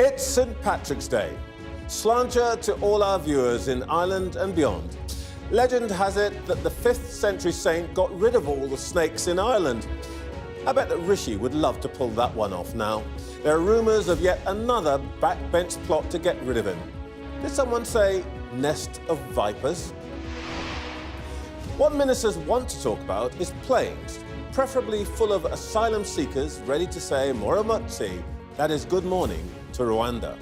It's St. Patrick's Day. Sláinte to all our viewers in Ireland and beyond. Legend has it that the 5th century saint got rid of all the snakes in Ireland. I bet that Rishi would love to pull that one off now. There are rumours of yet another backbench plot to get rid of him. Did someone say nest of vipers? What ministers want to talk about is planes, preferably full of asylum seekers ready to say Moramotsi, that is good morning, to Rwanda.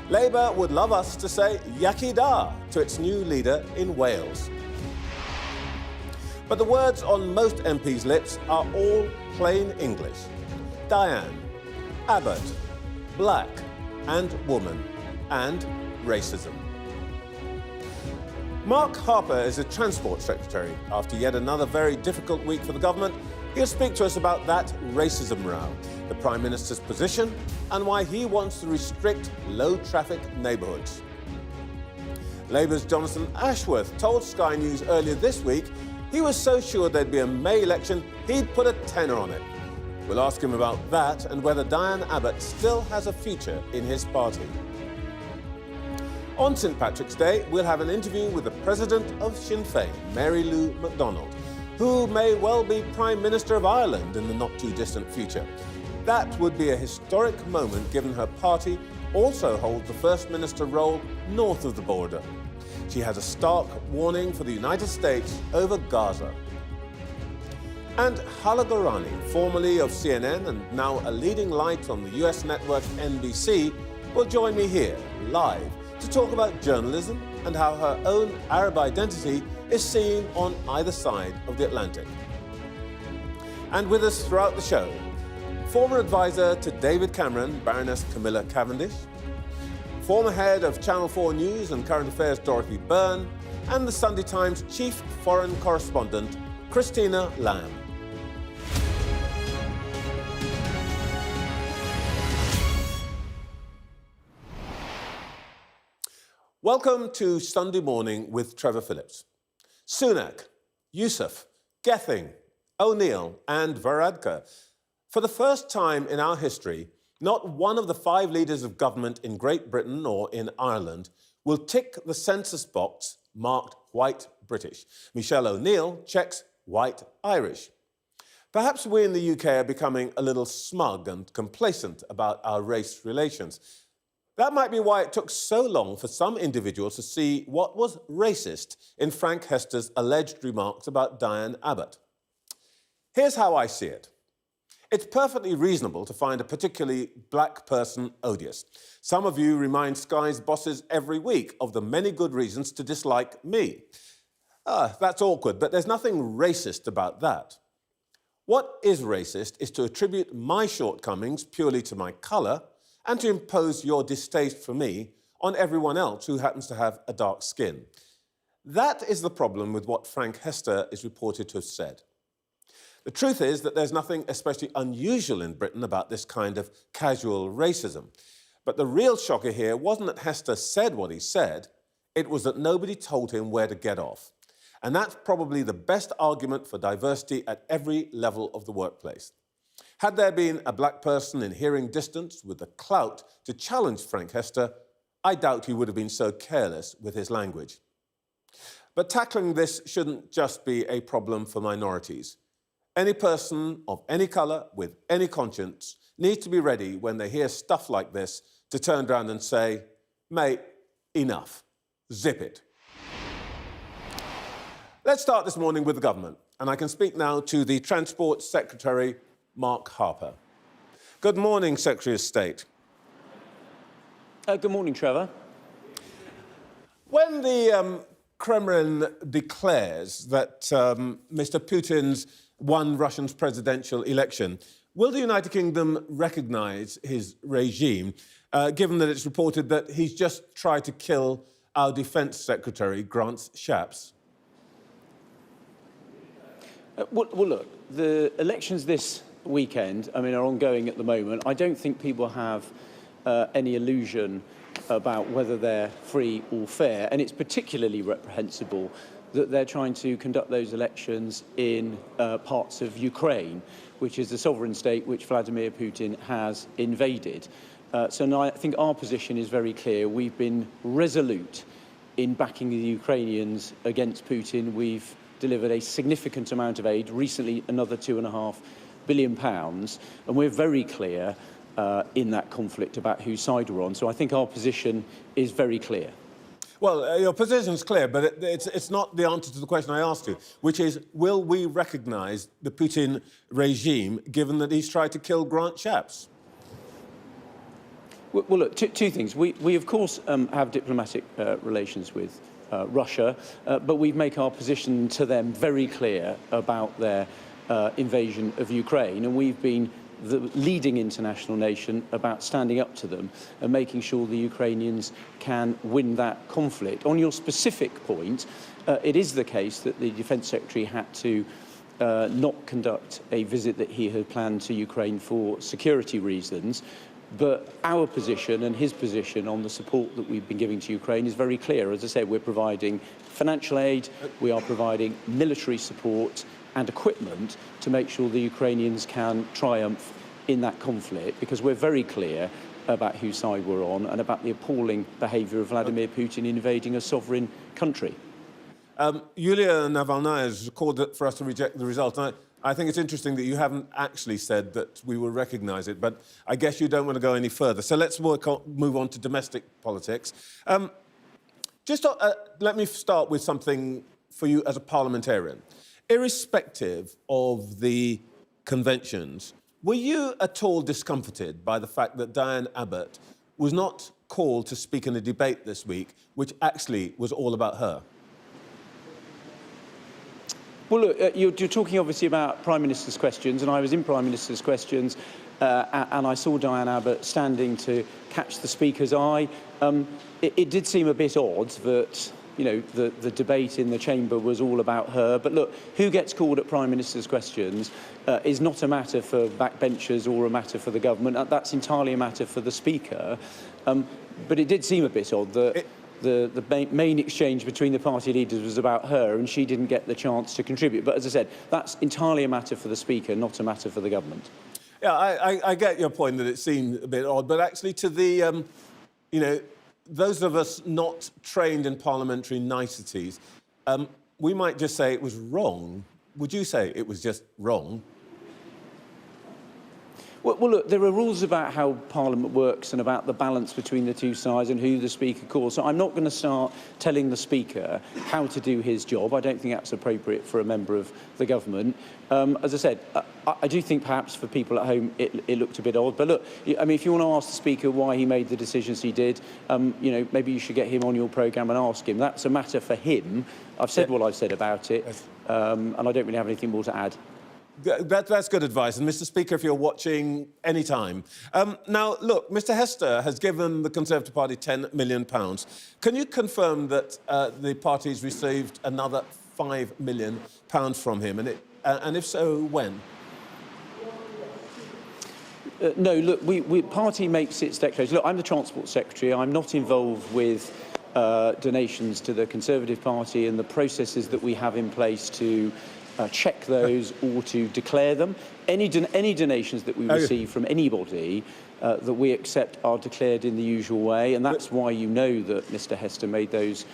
Labour would love us to say Yakida to its new leader in Wales. But the words on most MPs' lips are all plain English. Diane, Abbott, black and woman, and racism. Mark Harper is a Transport Secretary. After yet another very difficult week for the government, he'll speak to us about that racism row, the Prime Minister's position, and why he wants to restrict low-traffic neighbourhoods. Labour's Jonathan Ashworth told Sky News earlier this week he was so sure there'd be a May election, he'd put a tenner on it. We'll ask him about that and whether Diane Abbott still has a future in his party. On St. Patrick's Day, we'll have an interview with the President of Sinn Féin, Mary Lou McDonald, who may well be Prime Minister of Ireland in the not-too-distant future. That would be a historic moment given her party also holds the First Minister role north of the border. She has a stark warning for the United States over Gaza. And Hala Gorani, formerly of CNN and now a leading light on the US network NBC, will join me here, live, to talk about journalism and how her own Arab identity is seen on either side of the Atlantic. And with us throughout the show, former advisor to David Cameron, Baroness Camilla Cavendish, former head of Channel 4 News and Current Affairs Dorothy Byrne, and the Sunday Times chief foreign correspondent Christina Lamb. Welcome to Sunday Morning with Trevor Phillips. Sunak, Yusuf, Gething, O'Neill and Varadkar. For the first time in our history, not one of the 5 leaders of government in Great Britain or in Ireland will tick the census box marked white British. Michelle O'Neill checks white Irish. Perhaps we in the UK are becoming a little smug and complacent about our race relations. That might be why it took so long for some individuals to see what was racist in Frank Hester's alleged remarks about Diane Abbott. Here's how I see it. It's perfectly reasonable to find a particularly black person odious. Some of you remind Sky's bosses every week of the many good reasons to dislike me. That's awkward, but there's nothing racist about that. What is racist is to attribute my shortcomings purely to my colour and to impose your distaste for me on everyone else who happens to have a dark skin. That is the problem with what Frank Hester is reported to have said. The truth is that there's nothing especially unusual in Britain about this kind of casual racism. But the real shocker here wasn't that Hester said what he said, it was that nobody told him where to get off. And that's probably the best argument for diversity at every level of the workplace. Had there been a black person in hearing distance with the clout to challenge Frank Hester, I doubt he would have been so careless with his language. But tackling this shouldn't just be a problem for minorities. Any person of any colour with any conscience needs to be ready when they hear stuff like this to turn around and say, mate, enough, zip it. Let's start this morning with the government, and I can speak now to the Transport Secretary, Mark Harper. Good morning, Secretary of State. Good morning, Trevor. When the Kremlin declares that Mr. Putin's won Russia's presidential election, will the United Kingdom recognise his regime, given that it's reported that he's just tried to kill our Defence Secretary, Grant Shapps? Well, look, the elections this weekend, are ongoing at the moment. I don't think people have any illusion about whether they're free or fair, and it's particularly reprehensible that they're trying to conduct those elections in parts of Ukraine, which is the sovereign state which Vladimir Putin has invaded. So I think our position is very clear. We've been resolute in backing the Ukrainians against Putin. We've delivered a significant amount of aid, recently another £2.5 billion, and we're very clear in that conflict about whose side we're on. So I think our position is very clear. Well, your position is clear, but it's not the answer to the question I asked you, which is, will we recognise the Putin regime, given that he's tried to kill Grant Shapps? Well, look, two things. We of course, have diplomatic relations with Russia, but we make our position to them very clear about their invasion of Ukraine, and we've been the leading international nation about standing up to them and making sure the Ukrainians can win that conflict. On your specific point, it is the case that the Defence Secretary had to not conduct a visit that he had planned to Ukraine for security reasons. But our position and his position on the support that we've been giving to Ukraine is very clear. As I said, we're providing financial aid, we are providing military support and equipment to make sure the Ukrainians can triumph in that conflict, because we're very clear about whose side we're on and about the appalling behaviour of Vladimir Putin invading a sovereign country. Yulia Navalnaya has called for us to reject the result. I think it's interesting that you haven't actually said that we will recognise it, but I guess you don't want to go any further. So let's move on to domestic politics. Let me start with something for you as a parliamentarian. Irrespective of the conventions, were you at all discomforted by the fact that Diane Abbott was not called to speak in a debate this week, which actually was all about her? Well, look, you're talking obviously about Prime Minister's questions, and I was in Prime Minister's questions, and I saw Diane Abbott standing to catch the Speaker's eye. It did seem a bit odd that, you know, the debate in the chamber was all about her. But look, who gets called at Prime Minister's questions is not a matter for backbenchers or a matter for the government. That's entirely a matter for the Speaker. But it did seem a bit odd that the main exchange between the party leaders was about her, and she didn't get the chance to contribute. But as I said, that's entirely a matter for the Speaker, not a matter for the government. Yeah, I get your point that it seemed a bit odd, but actually to the, you know, those of us not trained in parliamentary niceties, we might just say it was wrong. Would you say it was just wrong? Well, look, there are rules about how Parliament works and about the balance between the two sides and who the Speaker calls. So I'm not going to start telling the Speaker how to do his job. I don't think that's appropriate for a member of the government. As I said, I do think perhaps for people at home it looked a bit odd. But look, I mean, if you want to ask the Speaker why he made the decisions he did, you know, maybe you should get him on your programme and ask him. That's a matter for him. I've said what I've said about it, and I don't really have anything more to add. That's good advice. And, Mr. Speaker, if you're watching, any time. Now, look, Mr. Hester has given the Conservative Party £10 million. Can you confirm that the party's received another £5 million from him? And if so, when? No, look, party makes its declaration. Look, I'm the Transport Secretary. I'm not involved with donations to the Conservative Party and the processes that we have in place to check those or to declare them. Any donations that we receive from anybody that we accept are declared in the usual way, and that's why you know that Mr. Hester made those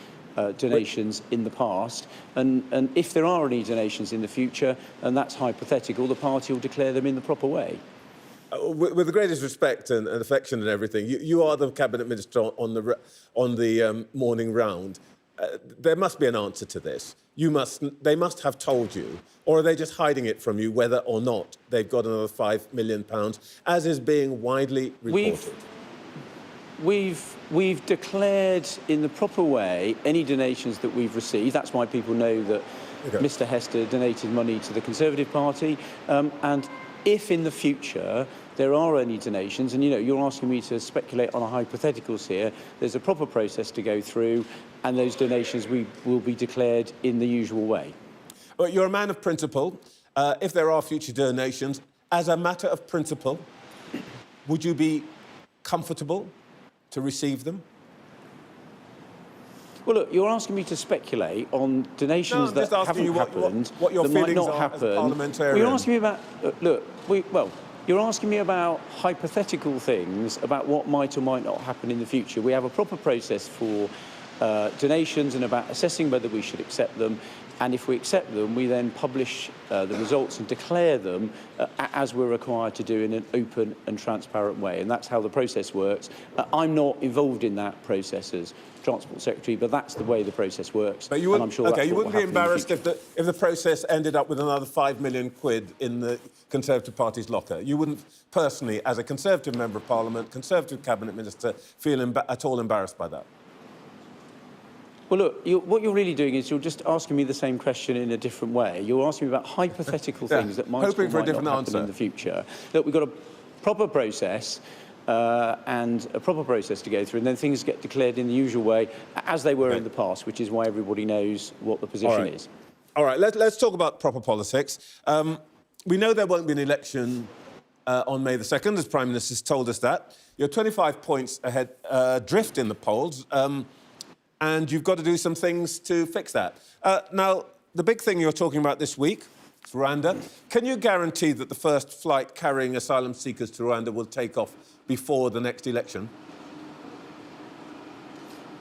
donations in the past. And if there are any donations in the future, and that's hypothetical, the party will declare them in the proper way. With the greatest respect and affection and everything, you are the Cabinet Minister on the morning round. There must be an answer to this. They must have told you, or are they just hiding it from you, whether or not they've got another £5 million, as is being widely reported? We've declared in the proper way any donations that we've received. That's why people know that Mr. Hester donated money to the Conservative Party. And if in the future there are any donations, and you know, you're asking me to speculate on hypotheticals here, there's a proper process to go through, and those donations will be declared in the usual way. Well, you're a man of principle. If there are future donations, as a matter of principle, would you be comfortable to receive them? Well, look, you're asking me to speculate on donations that haven't happened, what your that might feelings not are happen. as a parliamentarian. Well, you're asking me about... look, You're asking me about hypothetical things, about what might or might not happen in the future. We have a proper process for donations and about assessing whether we should accept them. And if we accept them, we then publish the results and declare them as we're required to do in an open and transparent way. And that's how the process works. I'm not involved in that process as Transport Secretary, but that's the way the process works. But you wouldn't, and I'm sure okay, that's you what wouldn't will be happen embarrassed if the process ended up with another £5 million in the Conservative Party's locker? You wouldn't personally, as a Conservative Member of Parliament, Conservative Cabinet Minister, feel at all embarrassed by that? Well, look, what you're really doing is you're just asking me the same question in a different way. You're asking me about hypothetical things that might or might not happen in the future. Look, we've got a proper process and a proper process to go through, and then things get declared in the usual way, as they were in the past, which is why everybody knows what the position is. All right, let's talk about proper politics. We know there won't be an election on May the 2nd, as Prime Minister's told us that. You're 25 points ahead, drift in the polls. And you've got to do some things to fix that. Now, the big thing you're talking about this week is Rwanda. Can you guarantee that the first flight carrying asylum seekers to Rwanda will take off before the next election?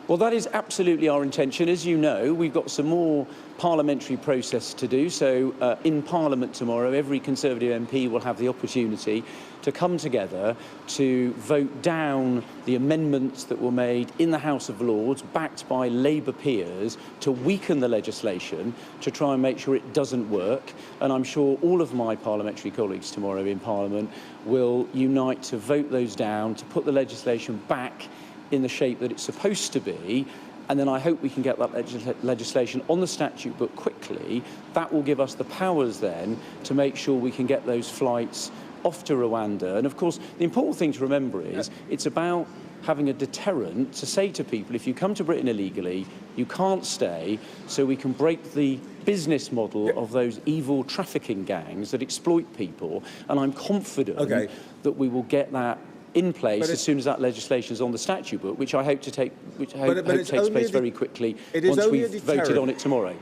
Well, that is absolutely our intention. As you know, we've got some more parliamentary process to do. So in Parliament tomorrow, every Conservative MP will have the opportunity to come together to vote down the amendments that were made in the House of Lords, backed by Labour peers, to weaken the legislation, to try and make sure it doesn't work. And I'm sure all of my parliamentary colleagues tomorrow in Parliament will unite to vote those down, to put the legislation back in the shape that it's supposed to be, and then I hope we can get that legislation on the statute book quickly. That will give us the powers then to make sure we can get those flights off to Rwanda. And of course, the important thing to remember is it's about having a deterrent to say to people, if you come to Britain illegally, you can't stay, so we can break the business model of those evil trafficking gangs that exploit people. And I'm confident that we will get that in place as soon as that legislation is on the statute book, which I hope to take, takes place very quickly once we've voted on it tomorrow.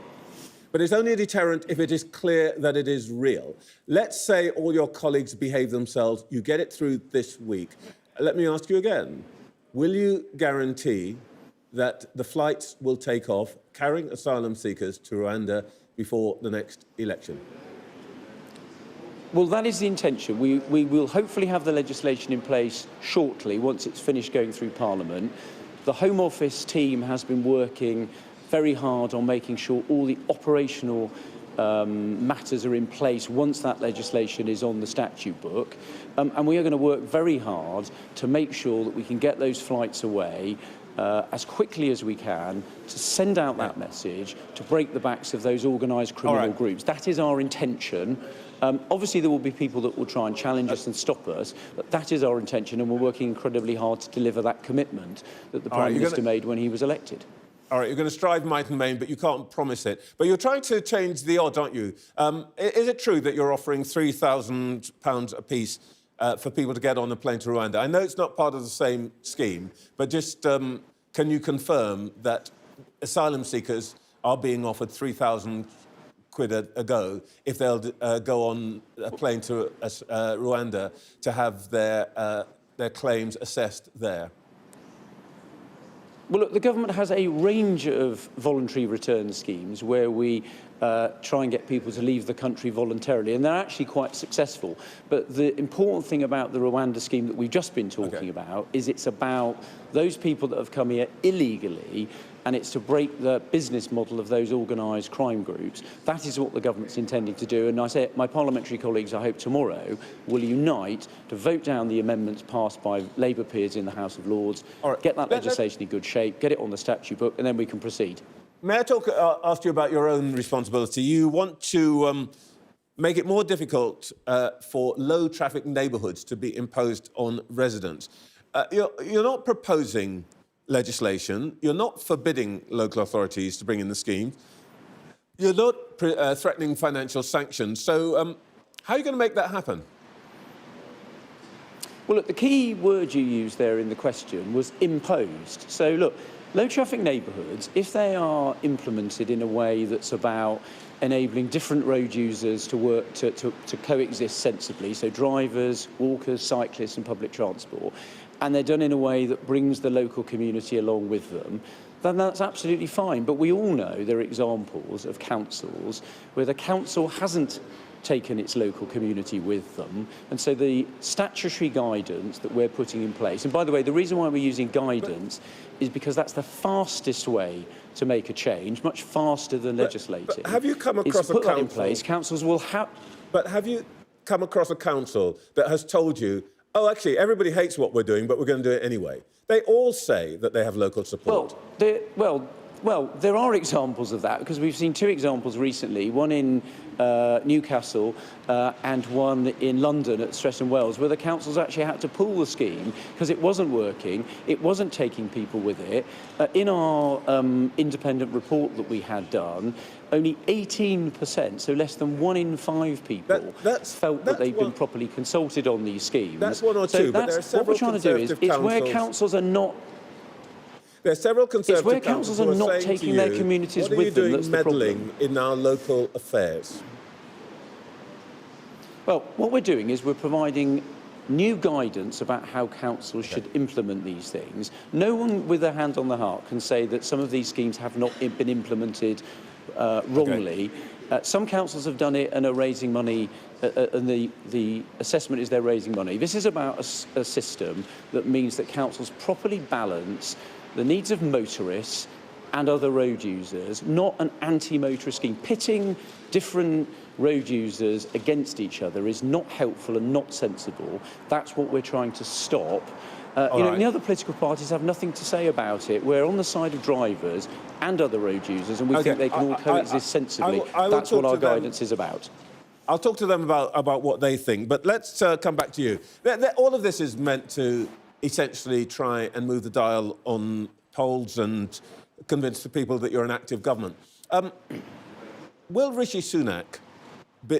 But it's only a deterrent if it is clear that it is real. Let's say all your colleagues behave themselves, you get it through this week. Let me ask you again, will you guarantee that the flights will take off carrying asylum seekers to Rwanda before the next election? Well, that is the intention. We will hopefully have the legislation in place shortly, once it's finished going through Parliament. The Home Office team has been working very hard on making sure all the operational matters are in place once that legislation is on the statute book. And we are going to work very hard to make sure that we can get those flights away as quickly as we can, to send out that message, to break the backs of those organised criminal groups. That is our intention. Obviously, there will be people that will try and challenge us and stop us, but that is our intention, and we're working incredibly hard to deliver that commitment that the Prime Minister made when he was elected. All right, you're going to strive might and main, but you can't promise it. But you're trying to change the odds, aren't you? Is it true that you're offering £3,000 apiece for people to get on a plane to Rwanda? I know it's not part of the same scheme, but just can you confirm that asylum seekers are being offered £3,000 a go if they'll go on a plane to Rwanda to have their claims assessed there? Well, look, the government has a range of voluntary return schemes where we try and get people to leave the country voluntarily, and they're actually quite successful. But the important thing about the Rwanda scheme that we've just been talking about is it's about those people that have come here illegally, and it's to break the business model of those organised crime groups. That is what the government's intending to do, and I say my parliamentary colleagues, I hope tomorrow, will unite to vote down the amendments passed by Labour peers in the House of Lords, get that legislation in good shape, get it on the statute book, and then we can proceed. May I ask you about your own responsibility? You want to make it more difficult for low-traffic neighbourhoods to be imposed on residents. You're not proposing legislation. You're not forbidding local authorities to bring in the scheme. You're not threatening financial sanctions. So how are you going to make that happen? Well, look, the key word you used there in the question was imposed. So, look, Low traffic neighbourhoods, if they are implemented in a way that's about enabling different road users to work to coexist sensibly, so drivers, walkers, cyclists and public transport, and they're done in a way that brings the local community along with them, then that's absolutely fine. But we all know there are examples of councils where the council hasn't taken its local community with them, and so the statutory guidance that we're putting in place, and by the way, the reason why we're using guidance is because that's the fastest way to make a change, much faster than legislating. But have you come across a put that in council? place. Councils will have. But have you come across a council that has told you, oh, actually, everybody hates what we're doing, but we're going to do it anyway? They all say that they have local support. Well, there are examples of that, because we've seen two examples recently, one in Newcastle and one in London at Streatham Wells, where the councils actually had to pull the scheme because it wasn't working, it wasn't taking people with it. In our independent report that we had done, only 18%, so less than 1 in 5 people, felt that they've been properly consulted on these schemes. That's one or two, so but there are several what we're trying to do is, it's where councils are not. There are several Conservative where councils are not taking their communities with them. That's the problem. What are you doing meddling in our local affairs? Well, what we're doing is we're providing new guidance about how councils should implement these things. No one with their hand on the heart can say that some of these schemes have not been implemented wrongly. Some councils have done it and are raising money, and the assessment is they're raising money. This is about a system that means that councils properly balance the needs of motorists and other road users, not an anti-motorist scheme. Pitting different road users against each other is not helpful and not sensible. That's what we're trying to stop. The other political parties have nothing to say about it. We're on the side of drivers and other road users, and we think they can all coexist sensibly. That's what our guidance is about. I'll talk to them about what they think, but let's come back to you. All of this is meant to essentially try and move the dial on polls and convince the people that you're an active government. Will Rishi Sunak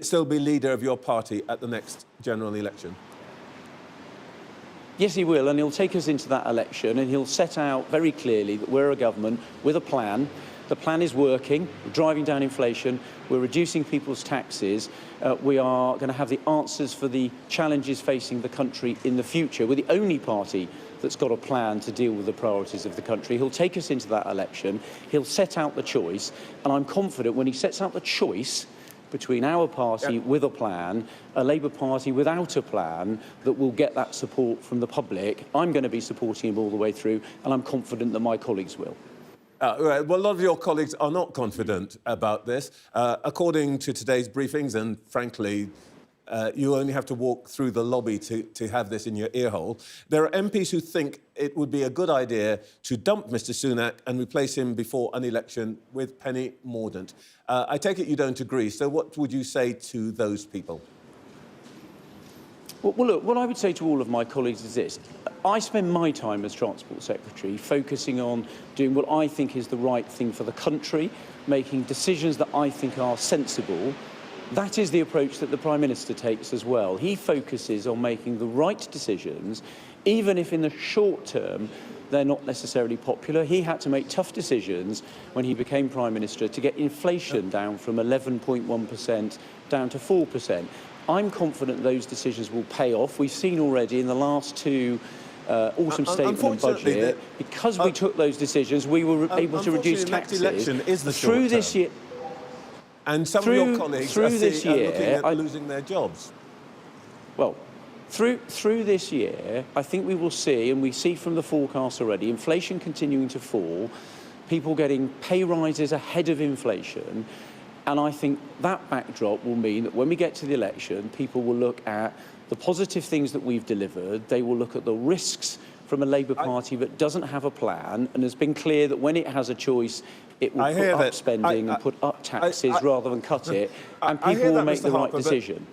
still be leader of your party at the next general election? Yes, he will, and he'll take us into that election, and he'll set out very clearly that we're a government with a plan. The plan is working. We're driving down inflation. We're reducing people's taxes. We are going to have the answers for the challenges facing the country in the future. We're the only party that's got a plan to deal with the priorities of the country. He'll take us into that election. He'll set out the choice, and I'm confident when he sets out the choice between our party with a plan, a Labour Party without a plan, that will get that support from the public. I'm going to be supporting him all the way through, and I'm confident that my colleagues will. Well, a lot of your colleagues are not confident about this. According to today's briefings, and frankly, you only have to walk through the lobby to have this in your ear hole. There are MPs who think it would be a good idea to dump Mr Sunak and replace him before an election with Penny Mordaunt. I take it you don't agree, so what would you say to those people? Well, look, what I would say to all of my colleagues is this. I spend my time as Transport Secretary focusing on doing what I think is the right thing for the country, making decisions that I think are sensible. That is the approach that the Prime Minister takes as well. He focuses on making the right decisions, even if in the short term they're not necessarily popular. He had to make tough decisions when he became Prime Minister to get inflation down from 11.1% down to 4%. I'm confident those decisions will pay off. We've seen already in the last two autumn statement and budget, because we took those decisions, we were able to reduce taxes through this year. And some of your colleagues are looking at losing their jobs. Well, through this year, I think we will see, and we see from the forecast already, inflation continuing to fall, people getting pay rises ahead of inflation. And I think that backdrop will mean that when we get to the election, people will look at the positive things that we've delivered. They will look at the risks from a Labour Party that doesn't have a plan and has been clear that when it has a choice, it will put up spending and put up taxes rather than cut it, and people will make the right decision.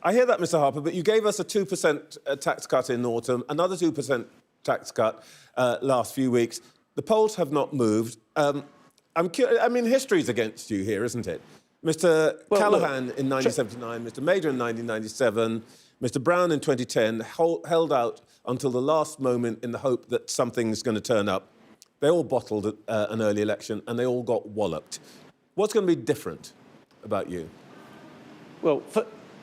I hear that, Mr Harper, but you gave us a 2% tax cut in autumn, another 2% tax cut last few weeks. The polls have not moved. I'm curious, I mean, history's against you here, isn't it? Mr Callaghan in 1979, Mr Major in 1997, Mr Brown in 2010 held out until the last moment in the hope that something's going to turn up. They all bottled an early election and they all got walloped. What's going to be different about you? Well,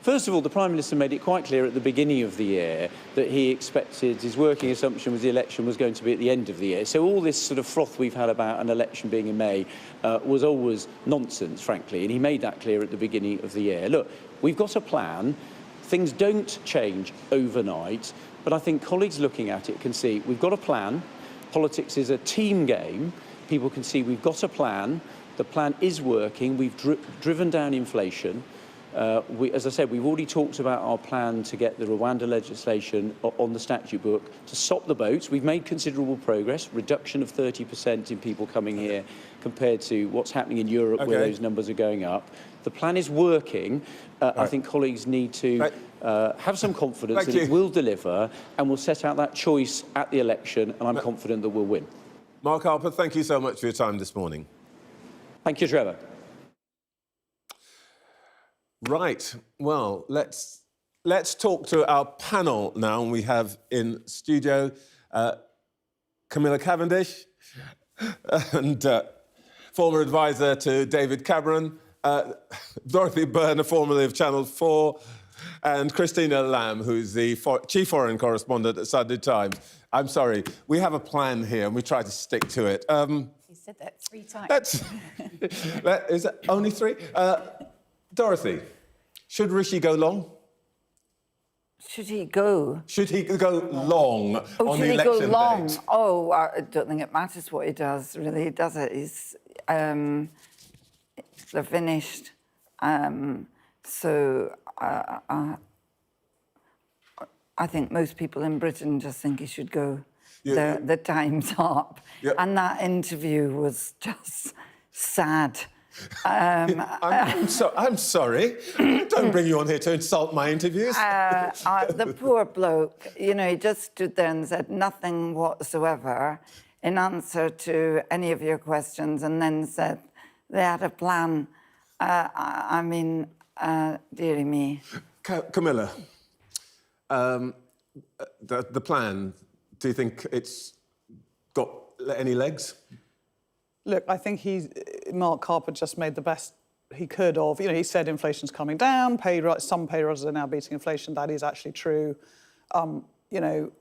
first of all, the Prime Minister made it quite clear at the beginning of the year that he expected, his working assumption was the election was going to be at the end of the year. So all this sort of froth we've had about an election being in May was always nonsense, frankly, and he made that clear at the beginning of the year. Look, we've got a plan. Things don't change overnight, but I think colleagues looking at it can see we've got a plan. Politics is a team game. People can see we've got a plan. The plan is working. We've driven down inflation. As I said, we've already talked about our plan to get the Rwanda legislation on the statute book to stop the boats. We've made considerable progress, reduction of 30% in people coming here compared to what's happening in Europe where those numbers are going up. The plan is working. I think colleagues need to have some confidence that it will deliver, and we'll set out that choice at the election, and I'm confident that we'll win. Mark Harper, thank you so much for your time this morning. Thank you, Trevor. Right, well, let's talk to our panel now. We have in studio Camilla Cavendish and former advisor to David Cameron, Dorothy Byrne, formerly of Channel 4, and Christina Lamb, who's the chief foreign correspondent at Sunday Times. I'm sorry, we have a plan here and we try to stick to it. You said that 3 times. Is it only 3? Dorothy, should Rishi go long? Should he go? Should he go long on the election date? Should he go long? Oh, I don't think it matters what he does, really, does it? They're finished. So I think most people in Britain just think he should go. The time's up. And that interview was just sad. I'm sorry. Don't bring you on here to insult my interviews. The poor bloke, you know, he just stood there and said nothing whatsoever in answer to any of your questions, and then said they had a plan. I mean, dearie me. Camilla, the plan, do you think it's got any legs? Look, I think Mark Harper just made the best he could of, you know, he said inflation's coming down, some pay rises are now beating inflation. That is actually true. You know,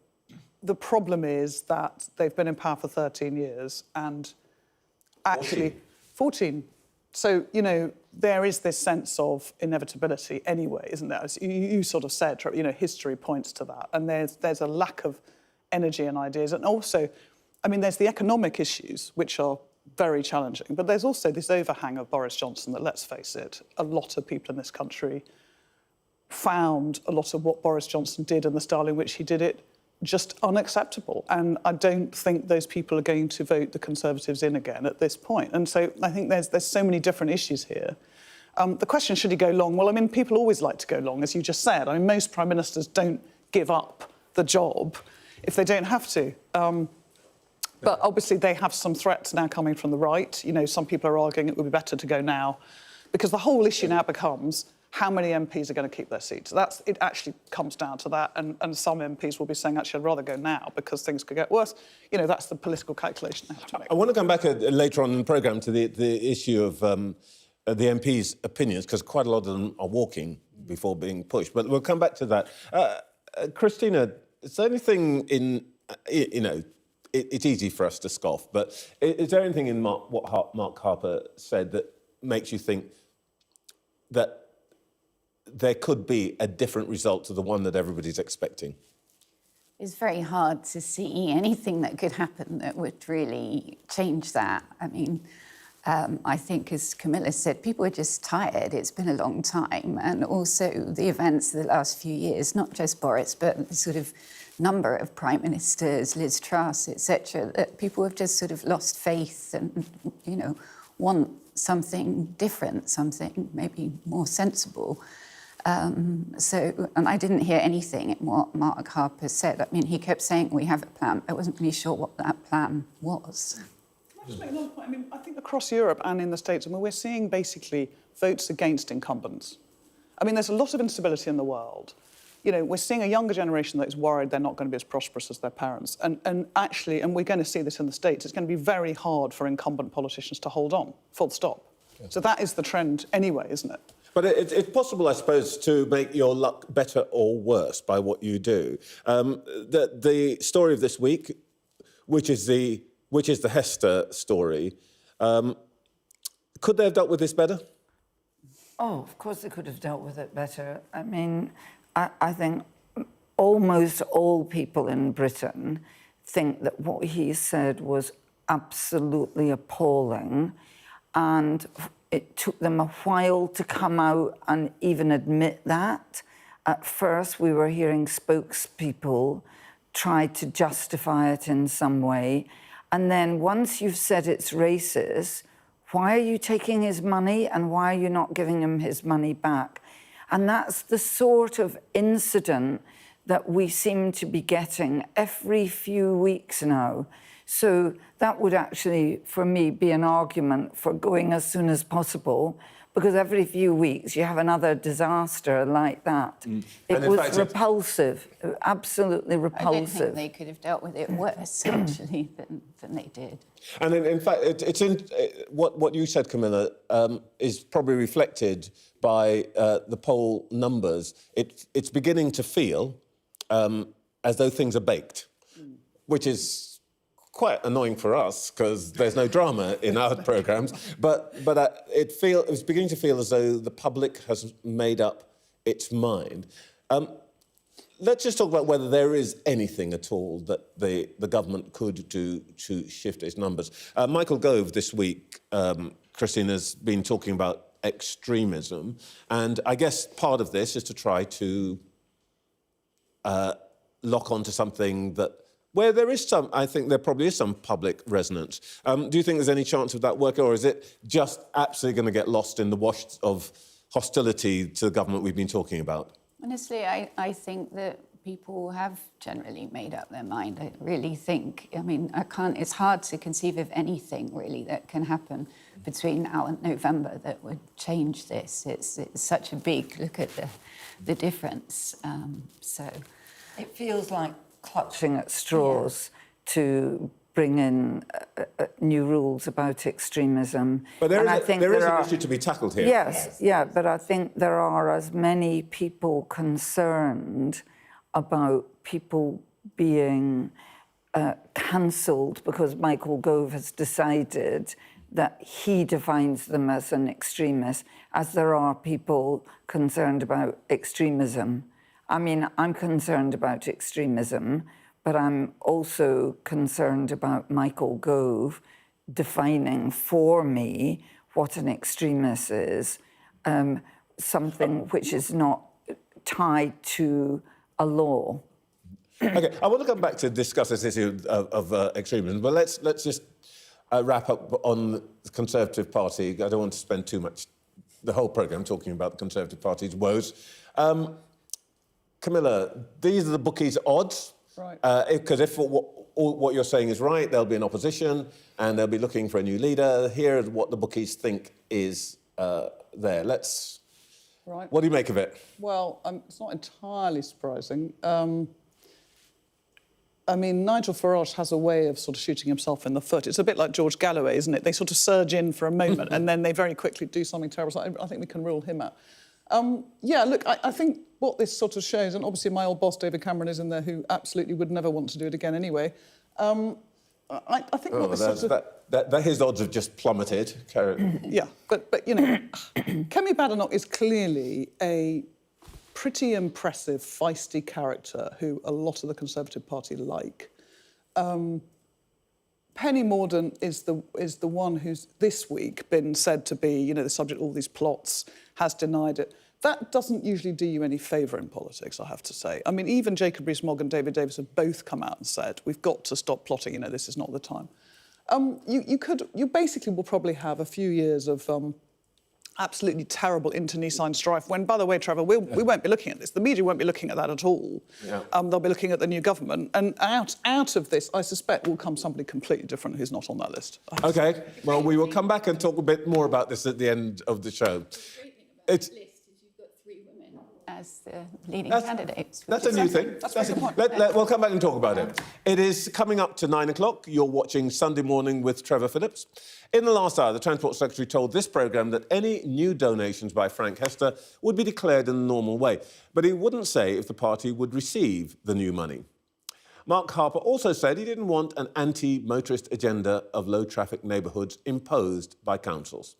the problem is that they've been in power for 13 years and actually 14. So, you know, there is this sense of inevitability anyway, isn't there? As you sort of said, you know, history points to that. And there's a lack of energy and ideas. And also, I mean, there's the economic issues, which are very challenging. But there's also this overhang of Boris Johnson that, let's face it, a lot of people in this country found a lot of what Boris Johnson did and the style in which he did it just unacceptable. And I don't think those people are going to vote the Conservatives in again at this point. And so I think there's so many different issues here. The question, should he go long? Well, I mean, people always like to go long, as you just said. I mean, most prime ministers don't give up the job if they don't have to. But obviously they have some threats now coming from the right. You know, some people are arguing it would be better to go now, because the whole issue now becomes how many MPs are going to keep their seats. It actually comes down to that, and some MPs will be saying, actually, I'd rather go now because things could get worse. You know, that's the political calculation they have to make. I want to come back later on in the programme to the issue of the MPs' opinions, because quite a lot of them are walking before being pushed. But we'll come back to that. Christina, is there anything in, you know, it's easy for us to scoff, but is there anything in what Mark Harper said that makes you think that there could be a different result to the one that everybody's expecting? It's very hard to see anything that could happen that would really change that. I mean, I think, as Camilla said, people are just tired. It's been a long time. And also the events of the last few years, not just Boris, but the sort of number of prime ministers, Liz Truss, etc., that people have just sort of lost faith and, you know, want something different, something maybe more sensible. And I didn't hear anything in what Mark Harper said. I mean, he kept saying, we have a plan. I wasn't really sure what that plan was. Can I just make another point? I mean, I think across Europe and in the States, I mean, we're seeing basically votes against incumbents. I mean, there's a lot of instability in the world. you know, we're seeing a younger generation that is worried they're not going to be as prosperous as their parents. And actually, and we're going to see this in the States, it's going to be very hard for incumbent politicians to hold on, full stop. Yeah. So that is the trend anyway, isn't it? But it's possible, I suppose, to make your luck better or worse by what you do. The story of this week, which is the Hester story, could they have dealt with this better? Oh, of course they could have dealt with it better. I mean, I think almost all people in Britain think that what he said was absolutely appalling, and it took them a while to come out and even admit that. At first, we were hearing spokespeople try to justify it in some way. And then once you've said it's racist, why are you taking his money and why are you not giving him his money back? And that's the sort of incident that we seem to be getting every few weeks now. So that would actually, for me, be an argument for going as soon as possible, because every few weeks you have another disaster like that. It was repulsive, absolutely repulsive. I don't think they could have dealt with it worse, actually, than they did. And in fact, what you said, Camilla, is probably reflected by the poll numbers. It's beginning to feel as though things are baked, which is quite annoying for us because there's no drama in our programmes. But it's beginning to feel as though the public has made up its mind. Let's just talk about whether there is anything at all that the government could do to shift its numbers. Michael Gove this week, Christine, has been talking about extremism, and I guess part of this is to try to lock onto something where there is I think there probably is some public resonance. Do you think there's any chance of that working, or is it just absolutely going to get lost in the wash of hostility to the government we've been talking about? Honestly, I think that people have generally made up their mind. I really think, I mean, it's hard to conceive of anything really that can happen between now and November that would change this. It's such a big look at the difference. So it feels like clutching at straws to bring in new rules about extremism. But there is an issue to be tackled here. Yes, yeah, but I think there are as many people concerned about people being cancelled because Michael Gove has decided that he defines them as an extremist, as there are people concerned about extremism. I mean, I'm concerned about extremism, but I'm also concerned about Michael Gove defining for me what an extremist is, something which is not tied to a law. OK, I want to come back to discuss this issue of extremism, but let's just wrap up on the Conservative Party. I don't want to spend the whole programme talking about the Conservative Party's woes. Camilla, these are the bookies' odds. Right. Because if what you're saying is right, there'll be an opposition and they'll be looking for a new leader. Here is what the bookies think is there. Right. What do you make of it? Well, it's not entirely surprising. I mean, Nigel Farage has a way of sort of shooting himself in the foot. It's a bit like George Galloway, isn't it? They sort of surge in for a moment and then they very quickly do something terrible. So I think we can rule him out. Yeah, look, I think what this sort of shows, and obviously my old boss David Cameron is in there, who absolutely would never want to do it again anyway. I think what this sort of... his odds have just plummeted. Yeah, but you know, Kemi Badenoch is clearly a pretty impressive, feisty character who a lot of the Conservative Party like. Penny Mordaunt is the one who's this week been said to be, you know, the subject of all these plots, has denied it. That doesn't usually do you any favour in politics, I have to say. I mean, even Jacob Rees-Mogg and David Davis have both come out and said, we've got to stop plotting, you know, this is not the time. You basically will probably have a few years of absolutely terrible internecine strife when, by the way, Trevor, we won't be looking at this. The media won't be looking at that at all. Yeah. They'll be looking at the new government. And out of this, I suspect, will come somebody completely different who's not on that list. OK, well, we will come back and talk a bit more about this at the end of the show. The great thing about this list is you've got 3 women as the leading That's- candidates. That's a new thing. That's a good point. We'll come back and talk about it. It is coming up to 9 o'clock. You're watching Sunday Morning with Trevor Phillips. In the last hour, the Transport Secretary told this programme that any new donations by Frank Hester would be declared in the normal way, but he wouldn't say if the party would receive the new money. Mark Harper also said he didn't want an anti-motorist agenda of low-traffic neighbourhoods imposed by councils.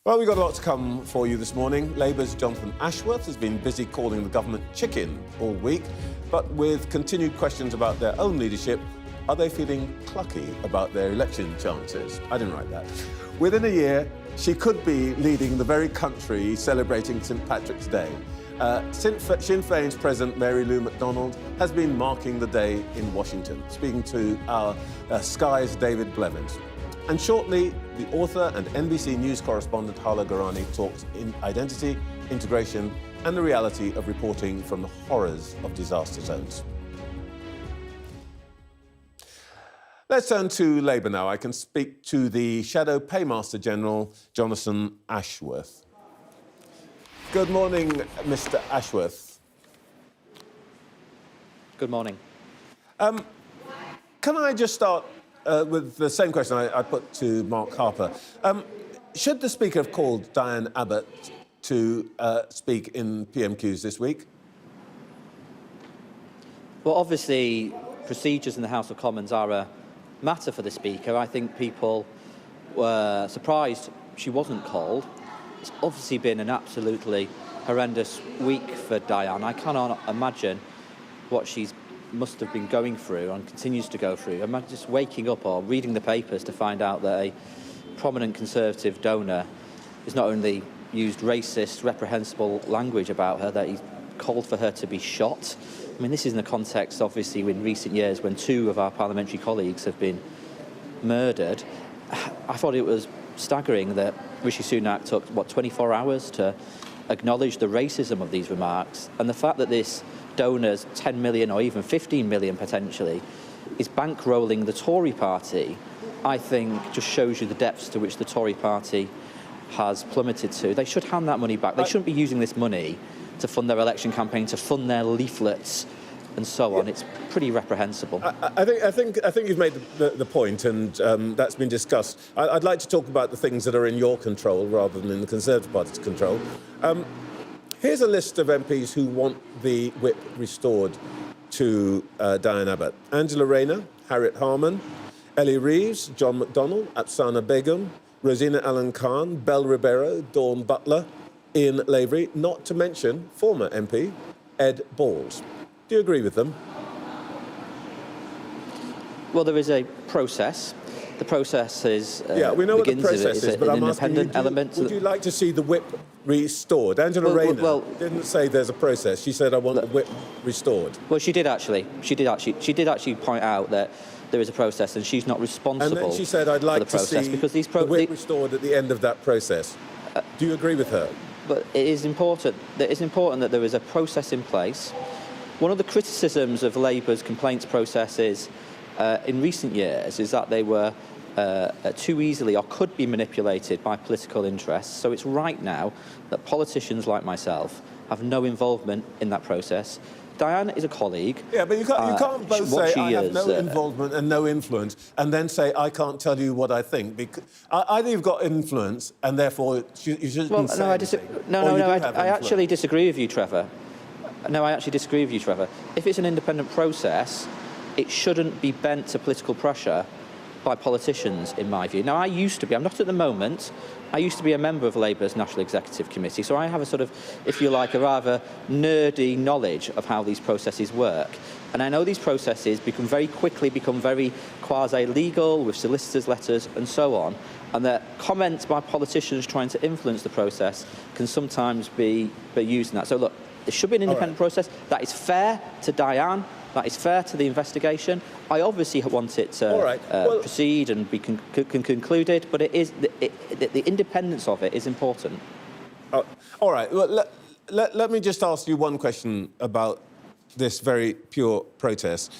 Well, we've got a lot to come for you this morning. Labour's Jonathan Ashworth has been busy calling the government chicken all week, but with continued questions about their own leadership, are they feeling clucky about their election chances? I didn't write that. Within a year, she could be leading the very country celebrating St Patrick's Day. Sinn Féin's President Mary Lou McDonald has been marking the day in Washington, speaking to our Sky's David Blevins. And shortly, the author and NBC News correspondent Hala Gorani talks in identity, integration, and the reality of reporting from the horrors of disaster zones. Let's turn to Labour now. I can speak to the Shadow Paymaster General, Jonathan Ashworth. Good morning, Mr. Ashworth. Good morning. Can I just start with the same question I put to Mark Harper? Should the Speaker have called Diane Abbott to speak in PMQs this week? Well, obviously, procedures in the House of Commons are a matter for the Speaker. I think people were surprised she wasn't called. It's obviously been an absolutely horrendous week for Diane. I cannot imagine what she must have been going through and continues to go through. Imagine just waking up or reading the papers to find out that a prominent Conservative donor has not only used racist, reprehensible language about her, that he called for her to be shot. I mean, this is in the context, obviously, in recent years when two of our parliamentary colleagues have been murdered. I thought it was staggering that Rishi Sunak took, 24 hours to acknowledge the racism of these remarks, and the fact that this donor's 10 million or even 15 million potentially is bankrolling the Tory party, I think just shows you the depths to which the Tory party has plummeted to. They should hand that money back. They shouldn't be using this money to fund their election campaign, to fund their leaflets and so on. It's pretty reprehensible. I think you've made the point, and that's been discussed. I'd like to talk about the things that are in your control rather than in the Conservative Party's control. Here's a list of MPs who want the whip restored to Diane Abbott: Angela Rayner, Harriet Harman, Ellie Reeves, John McDonald, Afsana Begum, Rosina Allen Khan, Belle Ribeiro, Dawn Butler, Ian Lavery, not to mention former MP Ed Balls. Do you agree with them? Well, there is a process. The process is we know what the begins process is, but an I'm asking you, independent element. would you like to see the whip restored? Angela Rayner didn't say there's a process. She said, I want the whip restored. Well, she did actually. She did actually point out that there is a process, and she's not responsible. And then she said, I'd like to see because the whip restored at the end of that process. Do you agree with her? But it is important. It is important that there is a process in place. One of the criticisms of Labour's complaints processes in recent years is that they were too easily or could be manipulated by political interests. So it's right now that politicians like myself have no involvement in that process. Diane is a colleague. Yeah, but you can't both say I have no involvement and no influence, and then say I can't tell you what I think. Because either you've got influence, and therefore you shouldn't say anything. I actually disagree with you, Trevor. No, I actually disagree with you, Trevor. If it's an independent process, it shouldn't be bent to political pressure by politicians, in my view. Now, I used to be, I'm not at the moment, I used to be a member of Labour's National Executive Committee, so I have a sort of, if you like, a rather nerdy knowledge of how these processes work. And I know these processes become very quasi-legal, with solicitors' letters and so on, and that comments by politicians trying to influence the process can sometimes be used in that. So look, there should be an independent process that is fair to Diane, that is fair to the investigation. I obviously want it to proceed and be concluded, but it is the independence of it is important. All right. Well, let me just ask you one question about this very pure protest.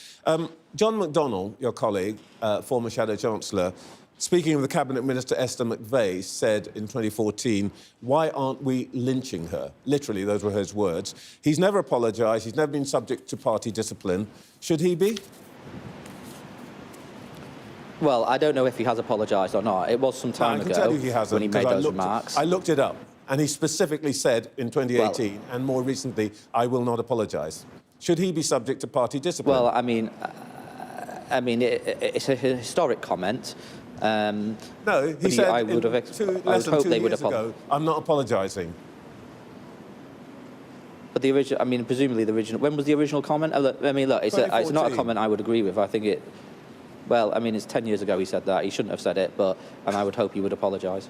John McDonald, your colleague, former Shadow Chancellor, speaking of the Cabinet Minister Esther McVey, said in 2014, "Why aren't we lynching her?" Literally, those were his words. He's never apologised. He's never been subject to party discipline. Should he be? Well, I don't know if he has apologised or not. It was some time ago tell you he hasn't, when he made 'cause those remarks. I looked it up, and he specifically said in 2018, and more recently, "I will not apologise." Should he be subject to party discipline? Well, I mean, it's a historic comment. No, he but said I would have less than 2 they would years ago, "I'm not apologising." But the original, I mean, presumably the original. When was the original comment? I mean, look, it's not a 2014. comment I would agree with. I think it. Well, I mean, it's 10 years ago he said that. He shouldn't have said it, and I would hope he would apologise.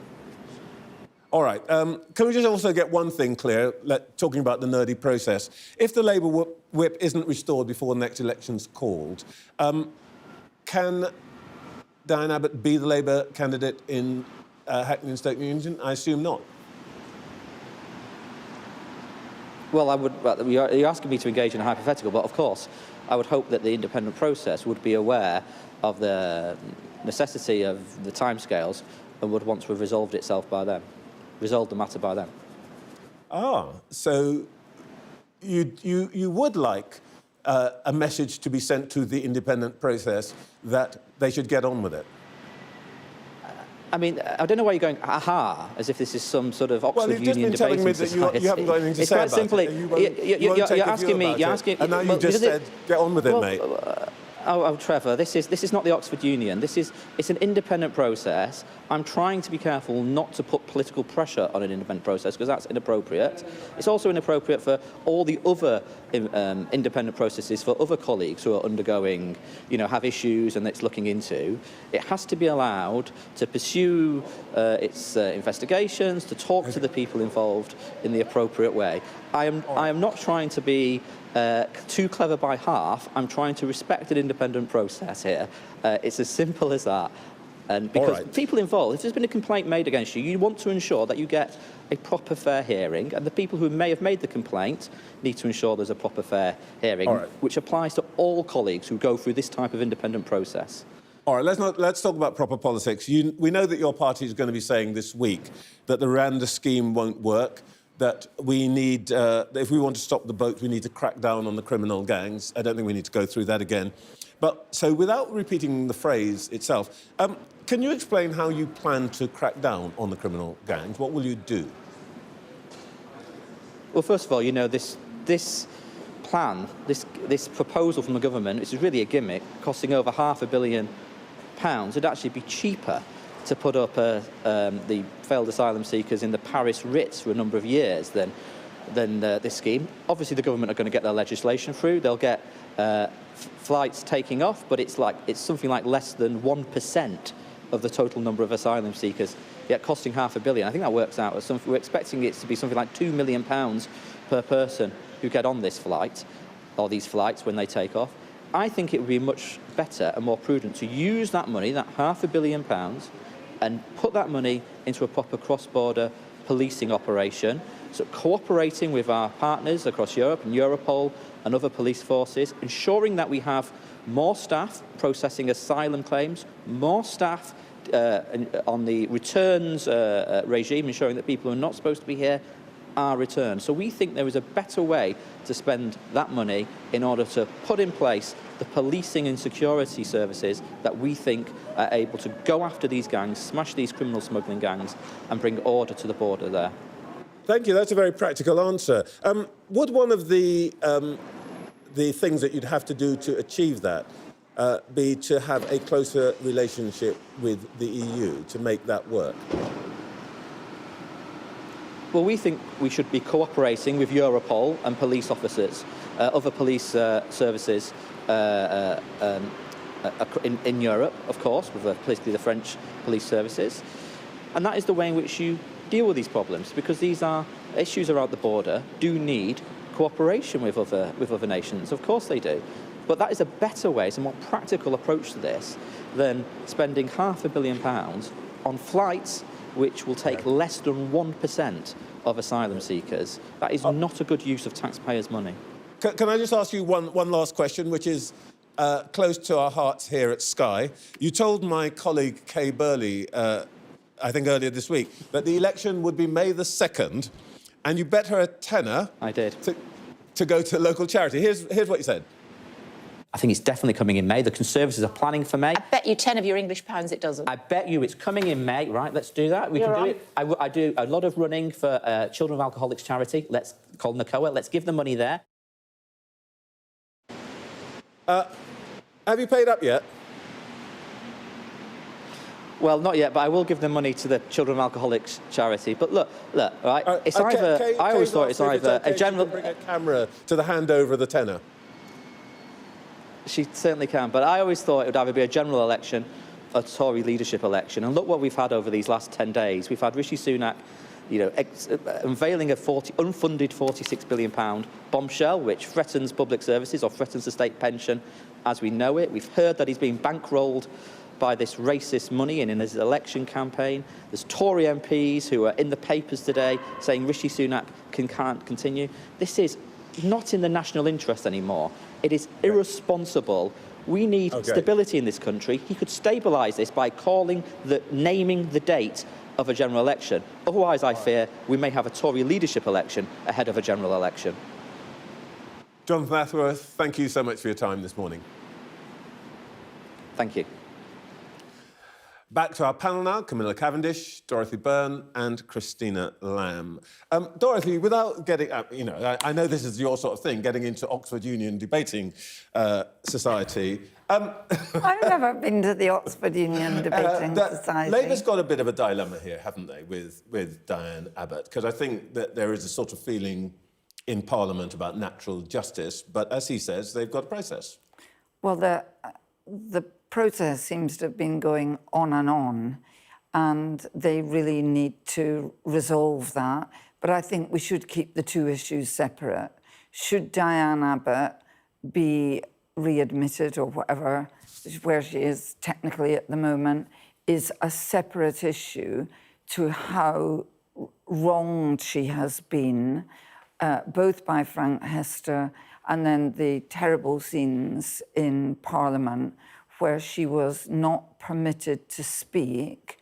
All right. Can we just also get one thing clear, talking about the nerdy process? If the Labour whip isn't restored before the next election's called, can Diane Abbott be the Labour candidate in Hackney and Stoke Newington? I assume not. Well, you're asking me to engage in a hypothetical, but of course, I would hope that the independent process would be aware of the necessity of the timescales and would want to have resolved itself by then, resolved the matter by then. Ah, so you would like a message to be sent to the independent process that they should get on with it? I mean, I don't know why you're going, aha, as if this is some sort of Oxford Well, you've just Union been telling me debating that you haven't got anything to it's say quite about simply, it. You're asking me, and now you just said, get on with it, mate. Oh, Trevor, this is not the Oxford Union. It's an independent process. I'm trying to be careful not to put political pressure on an independent process because that's inappropriate. It's also inappropriate for all the other independent processes for other colleagues who are undergoing, have issues and it's looking into. It has to be allowed to pursue its investigations, to talk to the people involved in the appropriate way. I am not trying to be too clever by half. I'm trying to respect an independent process here. It's as simple as that. And because people involved, if there's been a complaint made against you, you want to ensure that you get a proper, fair hearing. And the people who may have made the complaint need to ensure there's a proper, fair hearing, which applies to all colleagues who go through this type of independent process. All right, let's talk about proper politics. We know that your party is going to be saying this week that the Rwanda scheme won't work, that we need, if we want to stop the boat, we need to crack down on the criminal gangs. I don't think we need to go through that again. But so without repeating the phrase itself, can you explain how you plan to crack down on the criminal gangs? What will you do? Well, first of all, this plan, this proposal from the government, which is really a gimmick, costing over £500 million, it'd actually be cheaper to put up the failed asylum seekers in the Paris Ritz for a number of years than this scheme. Obviously, the government are going to get their legislation through. They'll get flights taking off, but it's something like less than 1% of the total number of asylum seekers, yet costing £500 million. I think that works out as something. We're expecting it to be something like £2 million per person who get on this flight or these flights when they take off. I think it would be much better and more prudent to use that money, that £500 million, and put that money into a proper cross-border policing operation. So cooperating with our partners across Europe and Europol and other police forces, ensuring that we have more staff processing asylum claims, more staff on the returns regime, ensuring that people who are not supposed to be here are returned. So we think there is a better way to spend that money in order to put in place the policing and security services that we think are able to go after these gangs, smash these criminal smuggling gangs, and bring order to the border there. Thank you. That's a very practical answer. Would one of the things that you'd have to do to achieve that be to have a closer relationship with the EU to make that work? Well, we think we should be cooperating with Europol and police officers, other police services in Europe, of course, with particularly the French police services. And that is the way in which you deal with these problems, because these are issues around the border do need cooperation with other nations. Of course they do. But that is a better way, it's a more practical approach to this than spending £500 million on flights which will take less than 1% of asylum seekers. That is not a good use of taxpayers' money. Can I just ask you one last question, which is, close to our hearts here at Sky. You told my colleague Kay Burley, I think earlier this week, that the election would be May the 2nd, and you bet her a tenner. I did. To go to local charity. Here's what you said. I think it's definitely coming in May. The Conservatives are planning for May. I bet you 10 of your English pounds it doesn't. I bet you it's coming in May. Right, let's do that. We can do it. I do a lot of running for Children of Alcoholics charity. Let's call NACOA. Let's give the money there. Have you paid up yet? Well, not yet, but I will give the money to the Children of Alcoholics charity. But look, right? It's either. I always thought it's either a general. Bring a camera to the handover of the tenner. She certainly can, but I always thought it would either be a general election, a Tory leadership election. And look what we've had over these last 10 days. We've had Rishi Sunak, you know, unveiling a unfunded £46 billion bombshell, which threatens public services or threatens the state pension as we know it. We've heard that he's been bankrolled by this racist money in his election campaign. There's Tory MPs who are in the papers today saying Rishi Sunak can't continue. This is not in the national interest anymore. It is irresponsible. We need stability in this country. He could stabilise this by naming the date of a general election. Otherwise, I fear we may have a Tory leadership election ahead of a general election. Jonathan Ashworth, thank you so much for your time this morning. Thank you. Back to our panel now, Camilla Cavendish, Dorothy Byrne and Christina Lamb. Dorothy, without getting, I know this is your sort of thing, getting into Oxford Union Debating Society. I've never been to the Oxford Union Debating Society. Labour's got a bit of a dilemma here, haven't they, with Diane Abbott? Because I think that there is a sort of feeling in Parliament about natural justice, but as he says, they've got a process. Well, the process seems to have been going on, and they really need to resolve that. But I think we should keep the two issues separate. Should Diane Abbott be readmitted or whatever, where she is technically at the moment, is a separate issue to how wronged she has been, both by Frank Hester and then the terrible scenes in Parliament where she was not permitted to speak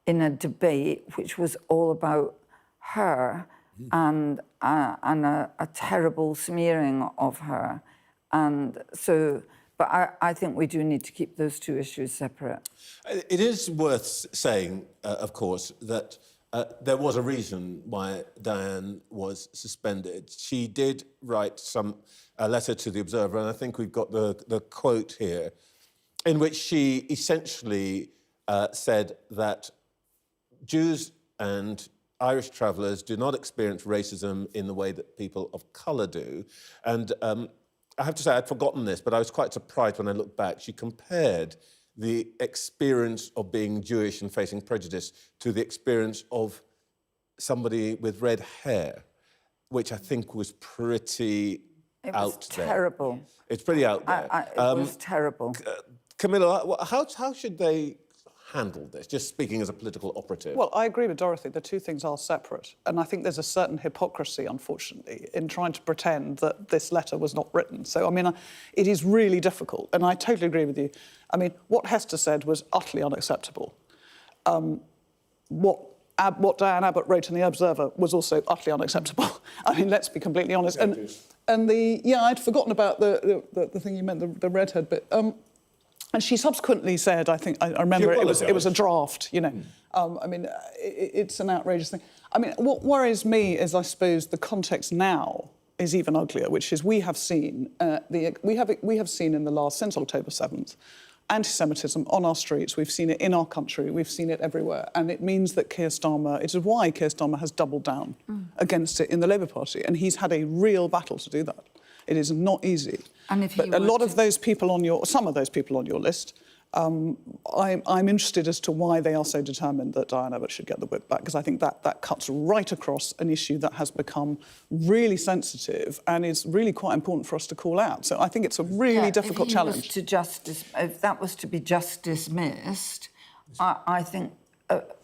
in a debate which was all about her and a terrible smearing of her. And so, but I think we do need to keep those two issues separate. It is worth saying, of course, that there was a reason why Diane was suspended. She did write a letter to the Observer, and I think we've got the quote here, in which she essentially said that Jews and Irish travellers do not experience racism in the way that people of colour do. And I have to say, I'd forgotten this, but I was quite surprised when I looked back. She compared the experience of being Jewish and facing prejudice to the experience of somebody with red hair, which I think was pretty out there. It was terrible. It's pretty out there. It was terrible. Camilla, how should they handle this, just speaking as a political operative? Well, I agree with Dorothy. The two things are separate. And I think there's a certain hypocrisy, unfortunately, in trying to pretend that this letter was not written. So, I mean, it is really difficult. And I totally agree with you. I mean, what Hester said was utterly unacceptable. What Diane Abbott wrote in The Observer was also utterly unacceptable. I mean, let's be completely honest. And I'd forgotten about the thing you meant, the redhead bit. And she subsequently said, I think, I remember it was a draft, you know. I mean, it's an outrageous thing. I mean, what worries me is, I suppose, the context now is even uglier, which is we have seen seen in the last, since October 7th, anti-Semitism on our streets. We've seen it in our country. We've seen it everywhere. And it means that it is why Keir Starmer has doubled down against it in the Labour Party. And he's had a real battle to do that. It is not easy. But a lot of those people some of those people on your list, I'm interested as to why they are so determined that Diane Abbott should get the whip back, because I think that cuts right across an issue that has become really sensitive and is really quite important for us to call out. So I think it's a really difficult challenge. If that was to be just dismissed, I think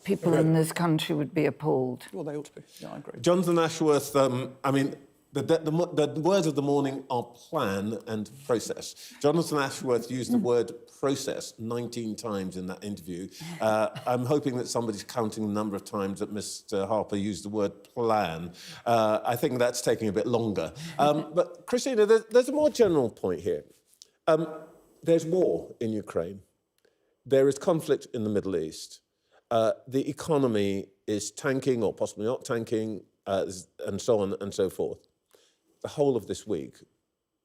people in this country would be appalled. Well, they ought to be. Yeah, I agree. Jonathan Ashworth, I mean, The words of the morning are plan and process. Jonathan Ashworth used the word process 19 times in that interview. I'm hoping that somebody's counting the number of times that Mr. Harper used the word plan. I think that's taking a bit longer. But Christina, there's a more general point here. There's war in Ukraine. There is conflict in the Middle East. The economy is tanking or possibly not tanking, and so on and so forth. The whole of this week,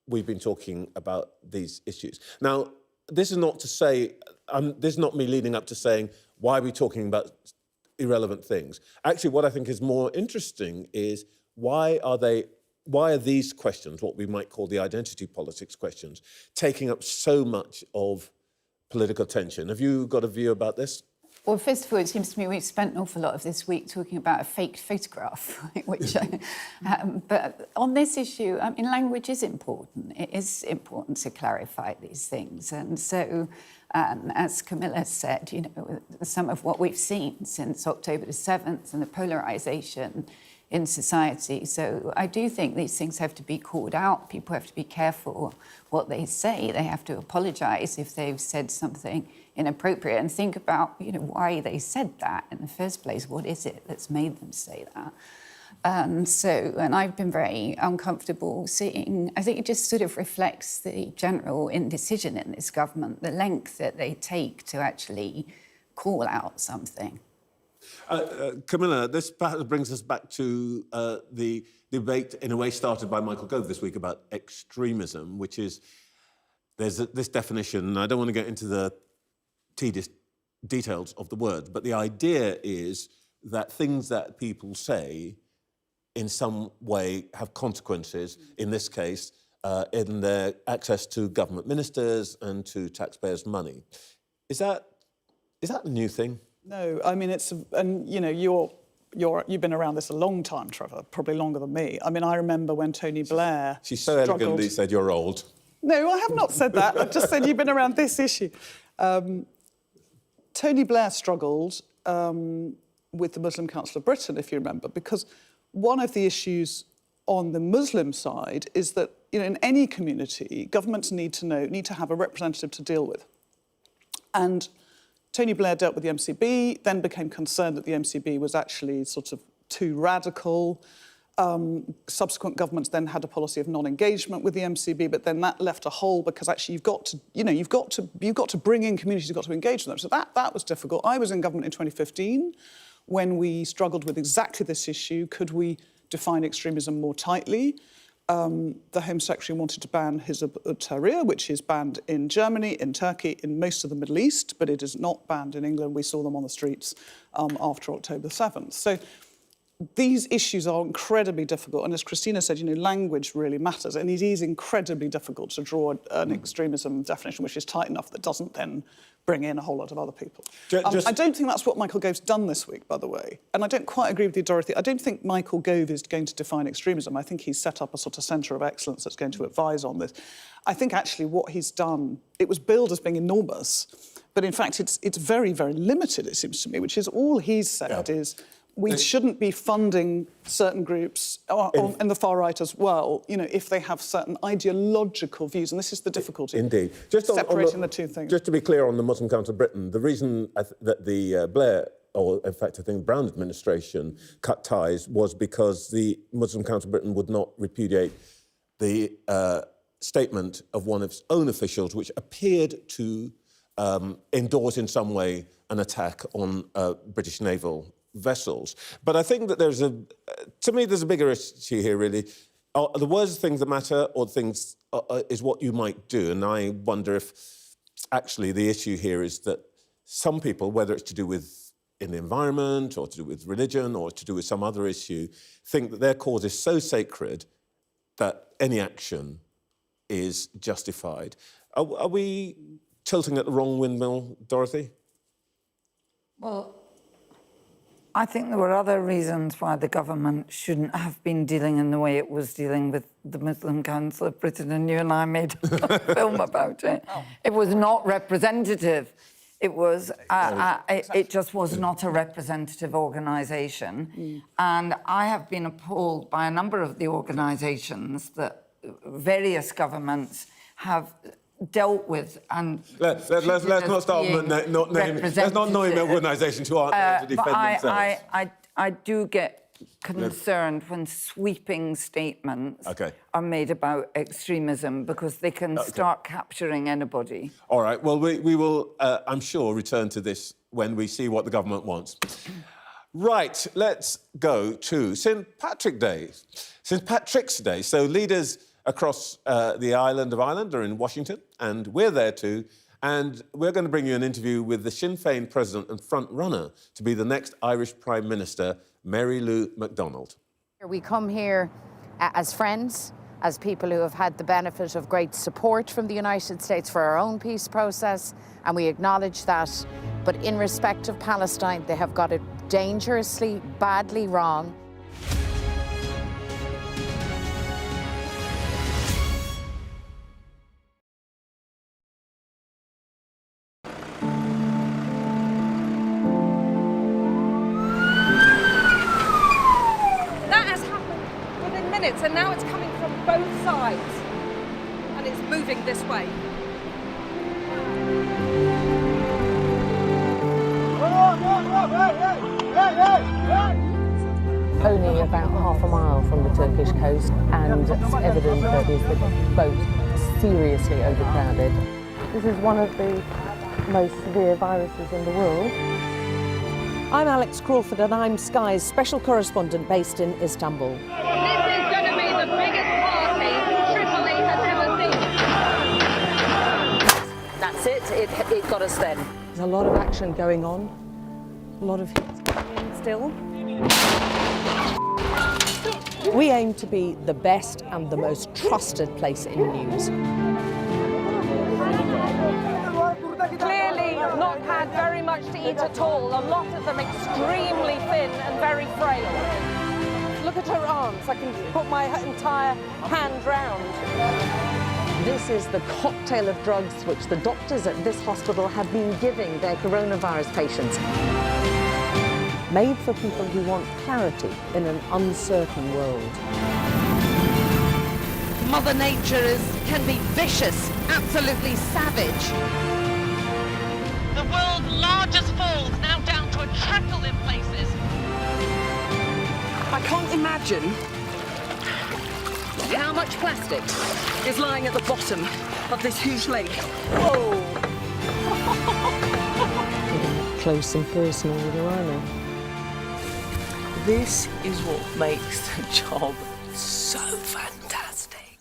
we've been talking about these issues. Now, this is not to say, this is not me leading up to saying, why are we talking about irrelevant things? Actually, what I think is more interesting is why are these questions, what we might call the identity politics questions, taking up so much of political attention? Have you got a view about this? Well, first of all, it seems to me we've spent an awful lot of this week talking about a fake photograph, which, but on this issue, I mean, language is important. It is important to clarify these things. And so, as Camilla said, you know, some of what we've seen since October the 7th and the polarisation in society. So I do think these things have to be called out. People have to be careful what they say. They have to apologise if they've said something inappropriate and think about, you know, why they said that in the first place. What is it that's made them say that? And I've been very uncomfortable seeing, I think it just sort of reflects the general indecision in this government, the length that they take to actually call out something. Camilla, this perhaps brings us back to the debate, in a way, started by Michael Gove this week about extremism, which is, there's this definition, and I don't want to get into the tedious details of the word, but the idea is that things that people say in some way have consequences, in this case, in their access to government ministers and to taxpayers' money. Is that a new thing? No, I mean, and you know, you've been around this a long time, Trevor, probably longer than me. I mean, I remember when Tony Blair She so elegantly said you're old. No, I have not said that. I've just said you've been around this issue. Tony Blair struggled with the Muslim Council of Britain, if you remember, because one of the issues on the Muslim side is that, you know, in any community, governments need to have a representative to deal with. And Tony Blair dealt with the MCB, then became concerned that the MCB was actually sort of too radical. Subsequent governments then had a policy of non-engagement with the MCB, but then that left a hole because actually you've got to bring in communities, you've got to engage with them. So that was difficult. I was in government in 2015 when we struggled with exactly this issue. Could we define extremism more tightly? The Home Secretary wanted to ban Hizb ut-Tahrir, which is banned in Germany, in Turkey, in most of the Middle East, but it is not banned in England. We saw them on the streets after October 7th. So these issues are incredibly difficult. And as Christina said, you know, language really matters. And it is incredibly difficult to draw an extremism definition which is tight enough that doesn't then bring in a whole lot of other people. I don't think that's what Michael Gove's done this week, by the way. And I don't quite agree with you, Dorothy. I don't think Michael Gove is going to define extremism. I think he's set up a sort of centre of excellence that's going to advise on this. I think actually what he's done, it was billed as being enormous, but in fact it's very, very limited, it seems to me, which is all he's said is we shouldn't be funding certain groups and the far right as well, you know, if they have certain ideological views. And this is the difficulty. Indeed. Separating the two things. Just to be clear on the Muslim Council of Britain, the reason that the Blair, or in fact I think Brown administration, cut ties was because the Muslim Council of Britain would not repudiate the statement of one of its own officials, which appeared to endorse in some way an attack on British naval vessels. But I think that to me, there's a bigger issue here, really. Are the words things that matter, or things is what you might do? And I wonder if actually the issue here is that some people, whether it's to do with in the environment or to do with religion or to do with some other issue, think that their cause is so sacred that any action is justified. Are we tilting at the wrong windmill, Dorothy? Well, I think there were other reasons why the government shouldn't have been dealing in the way it was dealing with the Muslim Council of Britain, and you and I made a film about it. Oh. It was not representative. It was. It just was not a representative organisation, and I have been appalled by a number of the organisations that various governments have dealt with. And let's not start not naming. Let's not name organisations who aren't there to defend themselves. I do get concerned when sweeping statements are made about extremism, because they can start capturing anybody. All right, well, we will, I'm sure, return to this when we see what the government wants. Right, let's go to St. Patrick's Day. So leaders across the island of Ireland are in Washington, and we're there too. And we're going to bring you an interview with the Sinn Féin president and front-runner to be the next Irish Prime Minister, Mary Lou McDonald. We come here as friends, as people who have had the benefit of great support from the United States for our own peace process, and we acknowledge that. But in respect of Palestine, they have got it dangerously, badly wrong. And now it's coming from both sides, and it's moving this way. Only about half a mile from the Turkish coast, and it's evident that the boat seriously overcrowded. This is one of the most severe viruses in the world. I'm Alex Crawford, and I'm Sky's special correspondent based in Istanbul. That's it. It got us then. There's a lot of action going on, a lot of hits coming in still. We aim to be the best and the most trusted place in news. Clearly not had very much to eat at all. A lot of them extremely thin and very frail. Look at her arms. I can put my entire hand round. This is the cocktail of drugs which the doctors at this hospital have been giving their coronavirus patients. Made for people who want clarity in an uncertain world. Mother Nature can be vicious, absolutely savage. The world's largest falls now down to a trickle in places. I can't imagine how much plastic is lying at the bottom of this huge lake. Whoa! Close and personal with Rhino. This is what makes the job so fantastic.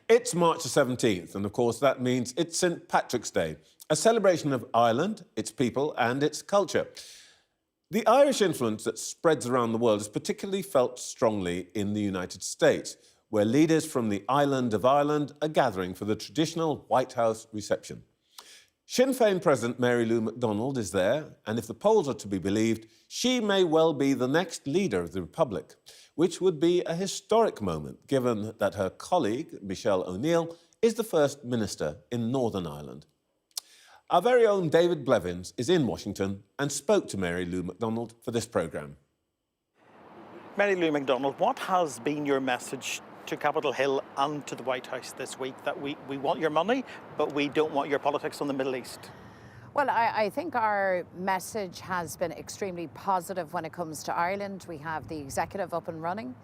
It's March the 17th, and of course that means it's St. Patrick's Day, a celebration of Ireland, its people and its culture. The Irish influence that spreads around the world is particularly felt strongly in the United States, where leaders from the island of Ireland are gathering for the traditional White House reception. Sinn Féin President Mary Lou McDonald is there, and if the polls are to be believed, she may well be the next leader of the Republic, which would be a historic moment, given that her colleague, Michelle O'Neill, is the First Minister in Northern Ireland. Our very own David Blevins is in Washington and spoke to Mary Lou McDonald for this programme. Mary Lou McDonald, what has been your message to Capitol Hill and to the White House this week, that we want your money, but we don't want your politics on the Middle East? Well, I think our message has been extremely positive when it comes to Ireland. We have the executive up and running.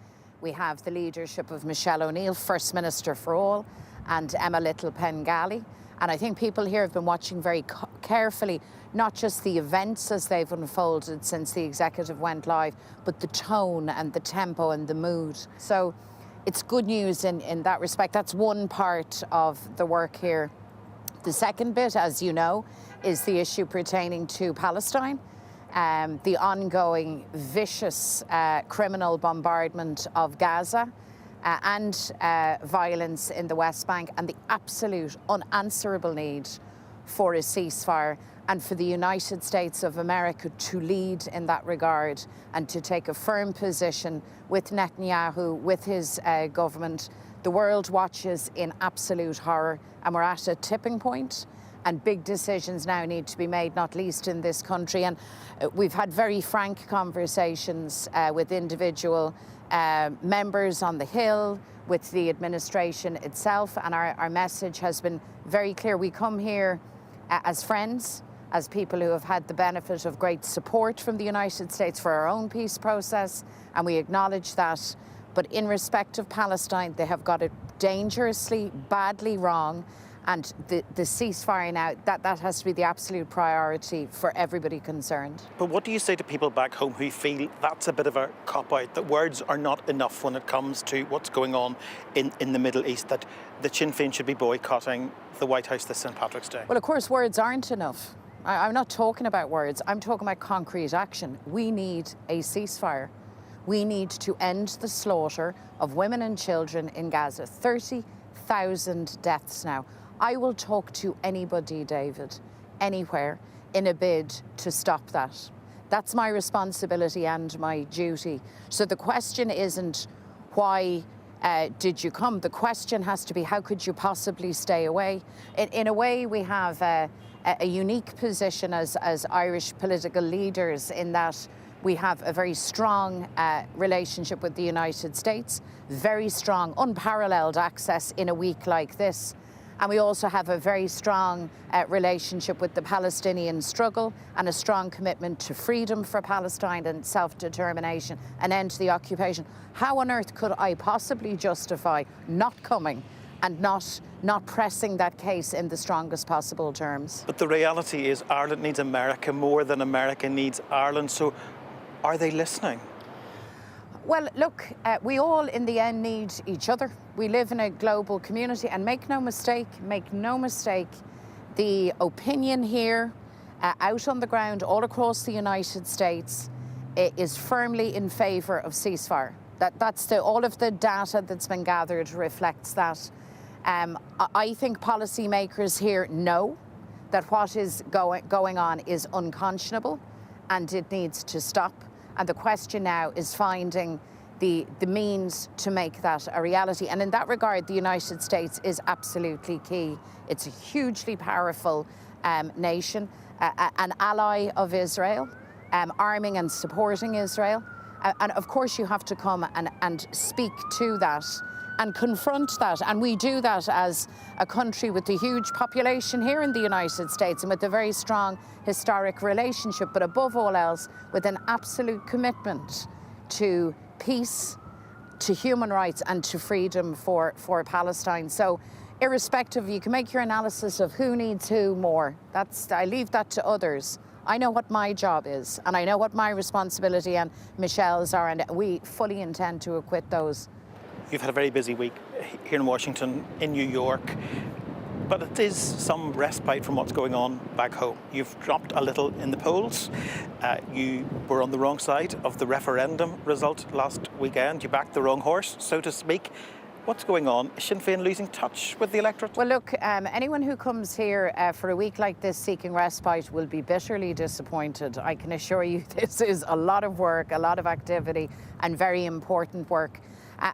We have the leadership of Michelle O'Neill, First Minister for all, and Emma Little-Pengally. And I think people here have been watching very carefully, not just the events as they've unfolded since the executive went live, but the tone and the tempo and the mood. So it's good news in that respect. That's one part of the work here. The second bit, as you know, is the issue pertaining to Palestine, the ongoing vicious criminal bombardment of Gaza, and violence in the West Bank, and the absolute unanswerable need for a ceasefire, and for the United States of America to lead in that regard and to take a firm position with Netanyahu, with his government. The world watches in absolute horror, and we're at a tipping point, and big decisions now need to be made, not least in this country. And we've had very frank conversations with individual members on the Hill, with the administration itself, and our message has been very clear. We come here as friends, as people who have had the benefit of great support from the United States for our own peace process, and we acknowledge that. But in respect of Palestine, they have got it dangerously, badly wrong, and the ceasefire now, that has to be the absolute priority for everybody concerned. But what do you say to people back home who feel that's a bit of a cop-out, that words are not enough when it comes to what's going on in the Middle East, that Sinn Féin should be boycotting the White House this St. Patrick's Day? Well, of course, words aren't enough. I'm not talking about words. I'm talking about concrete action. We need a ceasefire. We need to end the slaughter of women and children in Gaza. 30,000 deaths now. I will talk to anybody, David, anywhere, in a bid to stop that. That's my responsibility and my duty. So the question isn't why did you come? The question has to be, how could you possibly stay away? In a way, we have a unique position as Irish political leaders, in that we have a very strong relationship with the United States, very strong, unparalleled access in a week like this. And we also have a very strong relationship with the Palestinian struggle, and a strong commitment to freedom for Palestine and self-determination, and end to the occupation. How on earth could I possibly justify not coming and not pressing that case in the strongest possible terms? But the reality is Ireland needs America more than America needs Ireland. So are they listening? Well, look, we all in the end need each other. We live in a global community, and make no mistake, the opinion here, out on the ground, all across the United States, is firmly in favour of ceasefire. That's all of the data that's been gathered reflects that. I think policymakers here know that what is going on is unconscionable, and it needs to stop. And the question now is finding the means to make that a reality. And in that regard, the United States is absolutely key. It's a hugely powerful nation, an ally of Israel, arming and supporting Israel. And of course, you have to come and speak to that and confront that. And we do that as a country with a huge population here in the United States, and with a very strong historic relationship, but above all else, with an absolute commitment to peace, to human rights, and to freedom for Palestine. So irrespective, you can make your analysis of who needs who more. I leave that to others. I know what my job is, and I know what my responsibility and Michelle's are, and we fully intend to acquit those You've had a very busy week here in Washington, in New York, but it is some respite from what's going on back home. You've dropped a little in the polls. You were on the wrong side of the referendum result last weekend. You backed the wrong horse, so to speak. What's going on? Is Sinn Féin losing touch with the electorate? Well, look, anyone who comes here for a week like this seeking respite will be bitterly disappointed. I can assure you this is a lot of work, a lot of activity, and very important work.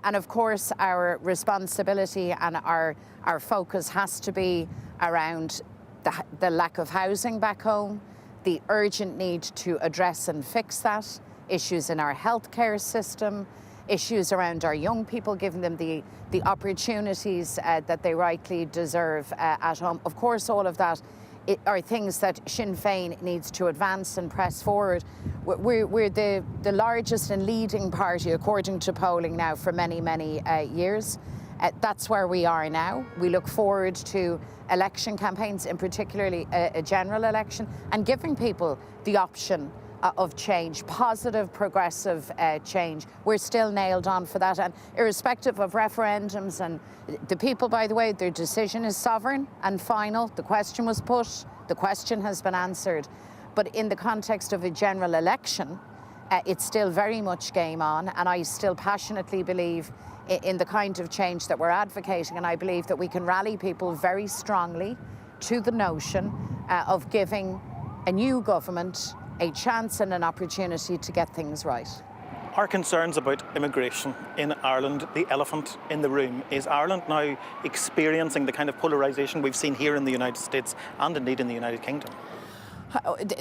And of course, our responsibility and our focus has to be around the lack of housing back home, the urgent need to address and fix that, issues in our healthcare system, issues around our young people, giving them the opportunities that they rightly deserve at home. Of course, all of that are things that Sinn Féin needs to advance and press forward. We're the largest and leading party, according to polling now, for many, many years. That's where we are now. We look forward to election campaigns, in particularly a general election, and giving people the option of change, positive, progressive change. We're still nailed on for that. And irrespective of referendums, and the people, by the way, their decision is sovereign and final. The question was put, the question has been answered. But in the context of a general election, it's still very much game on, and I still passionately believe in the kind of change that we're advocating, and I believe that we can rally people very strongly to the notion of giving a new government a chance and an opportunity to get things right. Our concerns about immigration in Ireland, the elephant in the room. Is Ireland now experiencing the kind of polarisation we've seen here in the United States and indeed in the United Kingdom?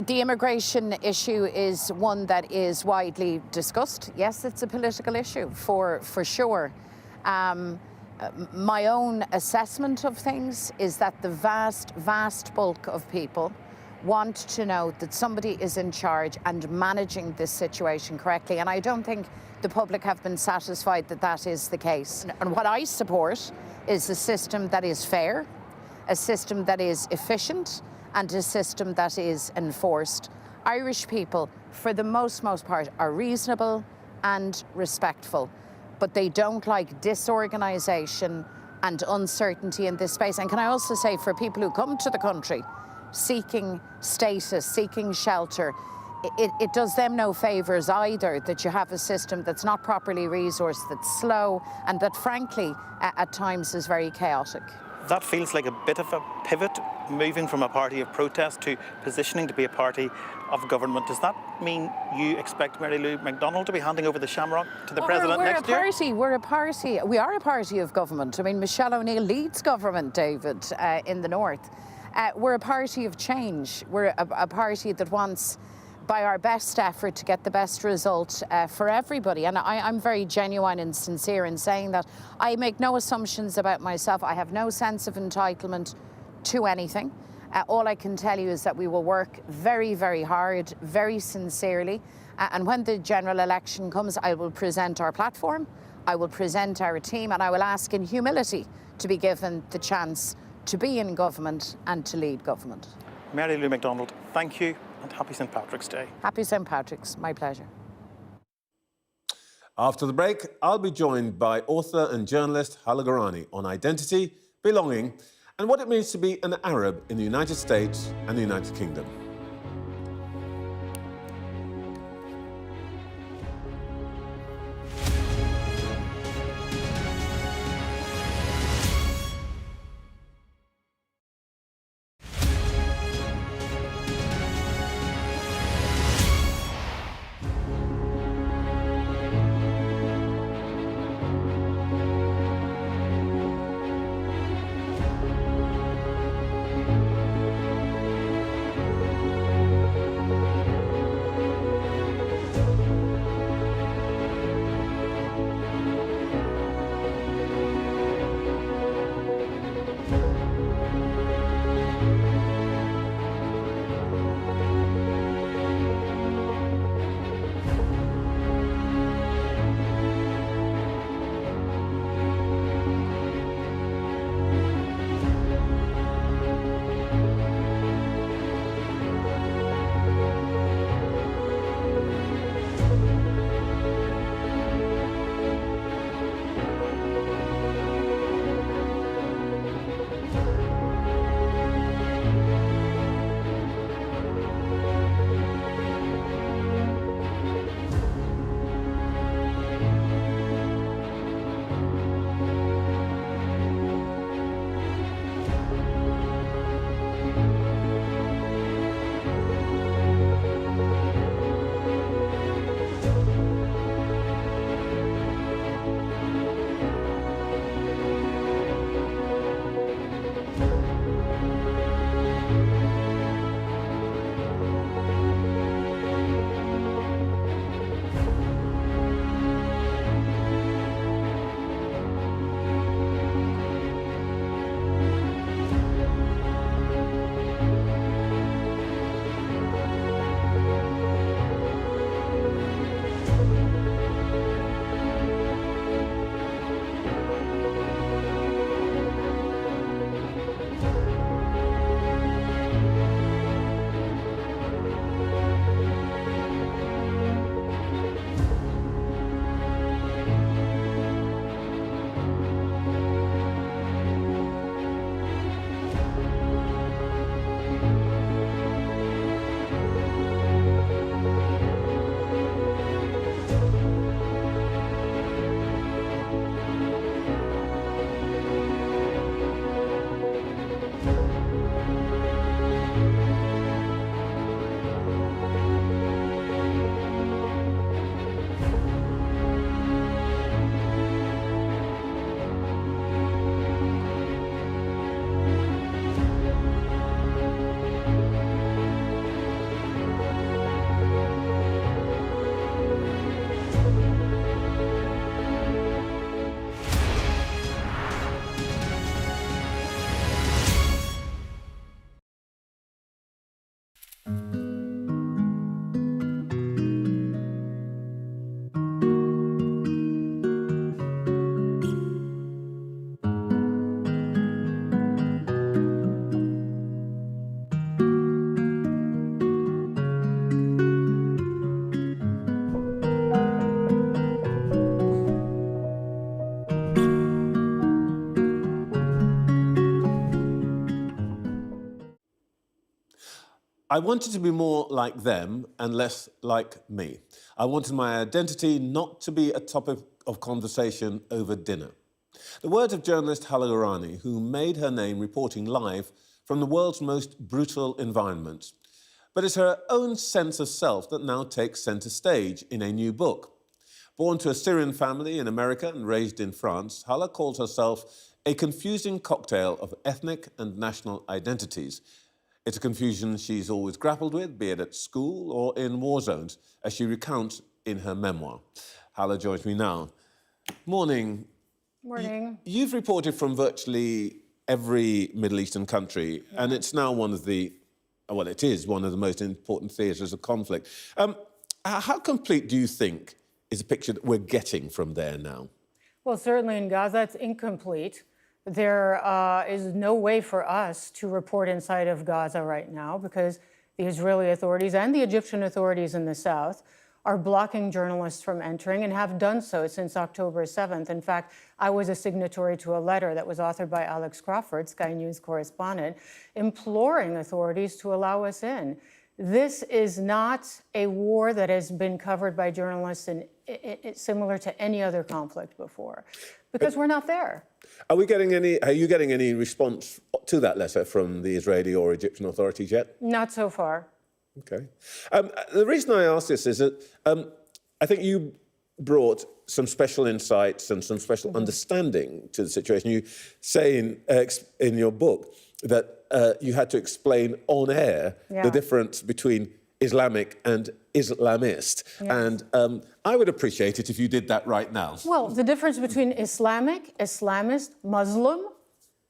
The immigration issue is one that is widely discussed. Yes, it's a political issue for sure. My own assessment of things is that the vast bulk of people want to know that somebody is in charge and managing this situation correctly. And I don't think the public have been satisfied that that is the case. And what I support is a system that is fair, a system that is efficient, and a system that is enforced. Irish people, for the most part, are reasonable and respectful, but they don't like disorganisation and uncertainty in this space. And can I also say, for people who come to the country seeking status, seeking shelter, it does them no favours either that you have a system that's not properly resourced, that's slow, and that frankly at times is very chaotic. That feels like a bit of a pivot, moving from a party of protest to positioning to be a party of government. Does that mean you expect Mary Lou McDonald to be handing over the shamrock to the president next year? We are a party of government. I mean, Michelle O'Neill leads government, David, in the north. We're a party of change. We're a party that wants, by our best effort, to get the best result for everybody. And I'm very genuine and sincere in saying that. I make no assumptions about myself. I have no sense of entitlement to anything. All I can tell you is that we will work very, very hard, very sincerely. And when the general election comes, I will present our platform, I will present our team, and I will ask in humility to be given the chance to be in government and to lead government. Mary Lou McDonald, thank you and happy St. Patrick's Day. Happy St. Patrick's, my pleasure. After the break, I'll be joined by author and journalist Hala Gorani on identity, belonging, and what it means to be an Arab in the United States and the United Kingdom. I wanted to be more like them and less like me. I wanted my identity not to be a topic of conversation over dinner. The words of journalist Hala Gorani, who made her name reporting live from the world's most brutal environments. But it's her own sense of self that now takes centre stage in a new book. Born to a Syrian family in America and raised in France, Hala calls herself a confusing cocktail of ethnic and national identities. It's a confusion she's always grappled with, be it at school or in war zones, as she recounts in her memoir. Hala joins me now. Morning. Morning. You've reported from virtually every Middle Eastern country, and it's now one of the, well, it is one of the most important theatres of conflict. How complete do you think is the picture that we're getting from there now? Well, certainly in Gaza, it's incomplete. There is no way for us to report inside of Gaza right now because the Israeli authorities and the Egyptian authorities in the south are blocking journalists from entering and have done so since October 7th. In fact, I was a signatory to a letter that was authored by Alex Crawford, Sky News correspondent, imploring authorities to allow us in. This is not a war that has been covered by journalists similar to any other conflict before, because we're not there. Are you getting any response to that letter from the Israeli or Egyptian authorities yet? Not so far. Okay. The reason I ask this is that I think you brought some special insights and some special understanding to the situation. You say in your book that you had to explain on air the difference between Islamic and Islamist. Yes. And I would appreciate it if you did that right now. Well, the difference between Islamic, Islamist, Muslim,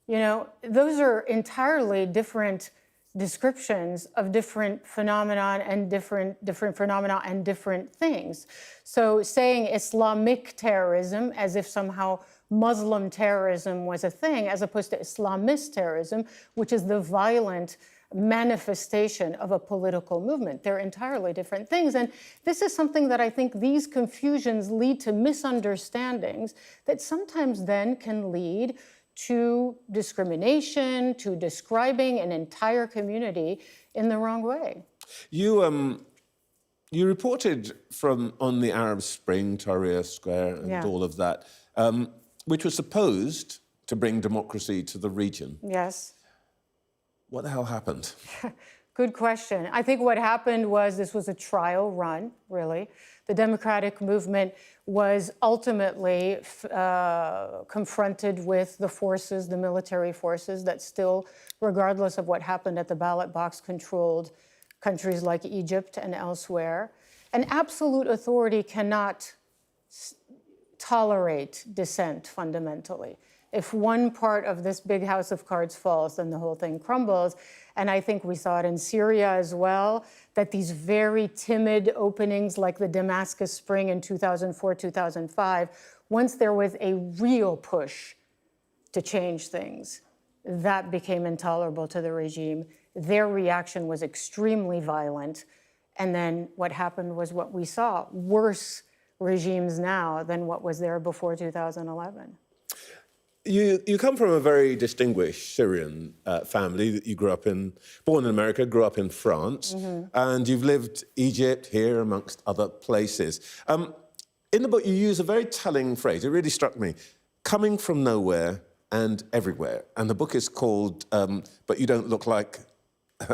you know, those are entirely different descriptions of different phenomena and different phenomena and different things. So saying Islamic terrorism as if somehow Muslim terrorism was a thing, as opposed to Islamist terrorism, which is the violent manifestation of a political movement. They're entirely different things. And this is something that I think these confusions lead to misunderstandings that sometimes then can lead to discrimination, to describing an entire community in the wrong way. You reported on the Arab Spring, Tahrir Square, and all of that, which was supposed to bring democracy to the region. Yes. What the hell happened? Good question. I think what happened was this was a trial run, really. The democratic movement was ultimately confronted with the forces, the military forces that still, regardless of what happened at the ballot box, controlled countries like Egypt and elsewhere. And absolute authority cannot tolerate dissent fundamentally. If one part of this big house of cards falls, then the whole thing crumbles. And I think we saw it in Syria as well, that these very timid openings like the Damascus Spring in 2004, 2005, once there was a real push to change things, that became intolerable to the regime. Their reaction was extremely violent. And then what happened was what we saw, worse regimes now than what was there before 2011. You come from a very distinguished Syrian family that you grew up in, born in America, grew up in France, and you've lived Egypt, here, amongst other places. In the book, you use a very telling phrase. It really struck me. Coming from nowhere and everywhere. And the book is called But You Don't Look Like...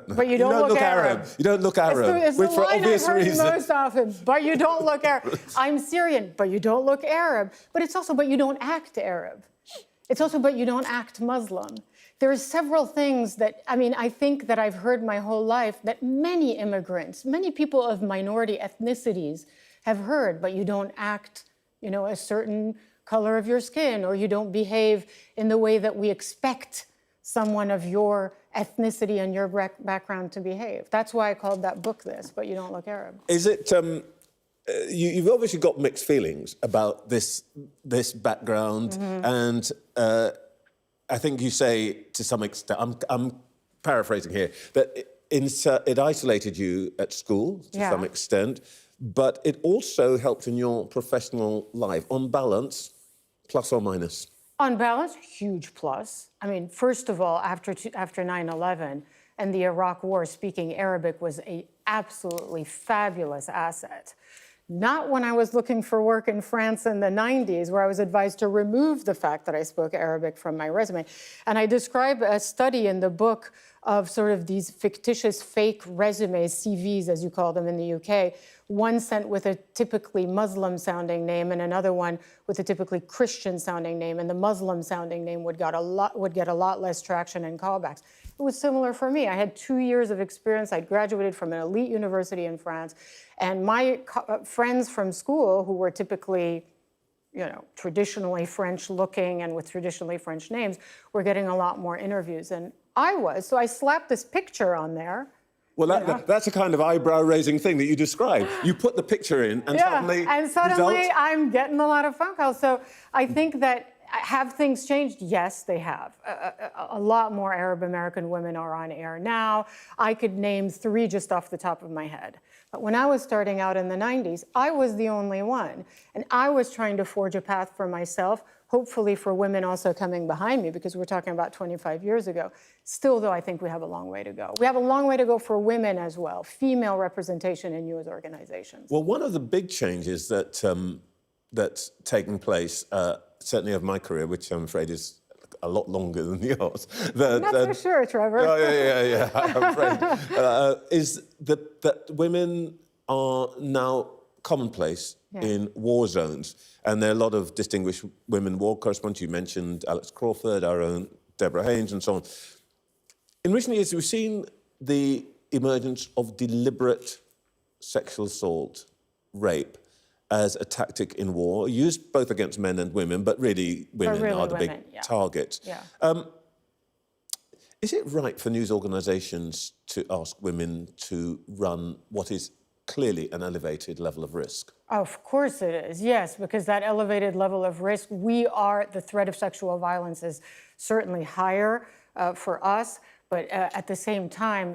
But you don't look Arab. You don't look Arab. It's the for line obvious I've heard reasons. most often. But you don't look Arab. I'm Syrian, but you don't look Arab. But it's also, but you don't act Arab. It's also, but you don't act Muslim. There are several things that, I mean, I think that I've heard my whole life that many immigrants, many people of minority ethnicities have heard, but you don't act, you know, a certain color of your skin, or you don't behave in the way that we expect someone of your ethnicity and your background to behave. That's why I called that book this, But You Don't Look Arab. Is it... You've obviously got mixed feelings about this background, and I think you say to some extent, I'm paraphrasing here, that it isolated you at school to some extent, but it also helped in your professional life. On balance, plus or minus? On balance, huge plus. I mean, first of all, after 9/11, and the Iraq War, speaking Arabic was an absolutely fabulous asset. Not when I was looking for work in France in the 90s, where I was advised to remove the fact that I spoke Arabic from my resume. And I describe a study in the book of sort of these fictitious fake resumes, CVs as you call them in the UK, one sent with a typically Muslim-sounding name and another one with a typically Christian-sounding name, and the Muslim-sounding name would get a lot less traction and callbacks. It was similar for me. I had 2 years of experience. I'd graduated from an elite university in France, and my friends from school, who were typically, traditionally French-looking and with traditionally French names, were getting a lot more interviews than I was. So I slapped this picture on there. Well, that's a kind of eyebrow-raising thing that you describe. You put the picture in, and suddenly I'm getting a lot of phone calls. So I think that have things changed? Yes, they have. A lot more Arab American women are on air now. I could name 3 just off the top of my head. But when I was starting out in the 90s, I was the only one. And I was trying to forge a path for myself, hopefully for women also coming behind me, because we're talking about 25 years ago. Still, though, I think we have a long way to go. We have a long way to go for women as well, female representation in U.S. organizations. Well, one of the big changes that's taken place, certainly of my career, which I'm afraid is a lot longer than yours. Not so sure, Trevor. Oh, yeah, I'm afraid. Is that women are now commonplace in war zones. And there are a lot of distinguished women war correspondents. You mentioned Alex Crawford, our own Deborah Haynes, and so on. In recent years, we've seen the emergence of deliberate sexual assault, rape, as a tactic in war, used both against men and women, but really women are the big targets. Yeah. Is it right for news organisations to ask women to run what is clearly an elevated level of risk? Of course it is, yes, because that elevated level of risk, the threat of sexual violence is certainly higher for us, but at the same time,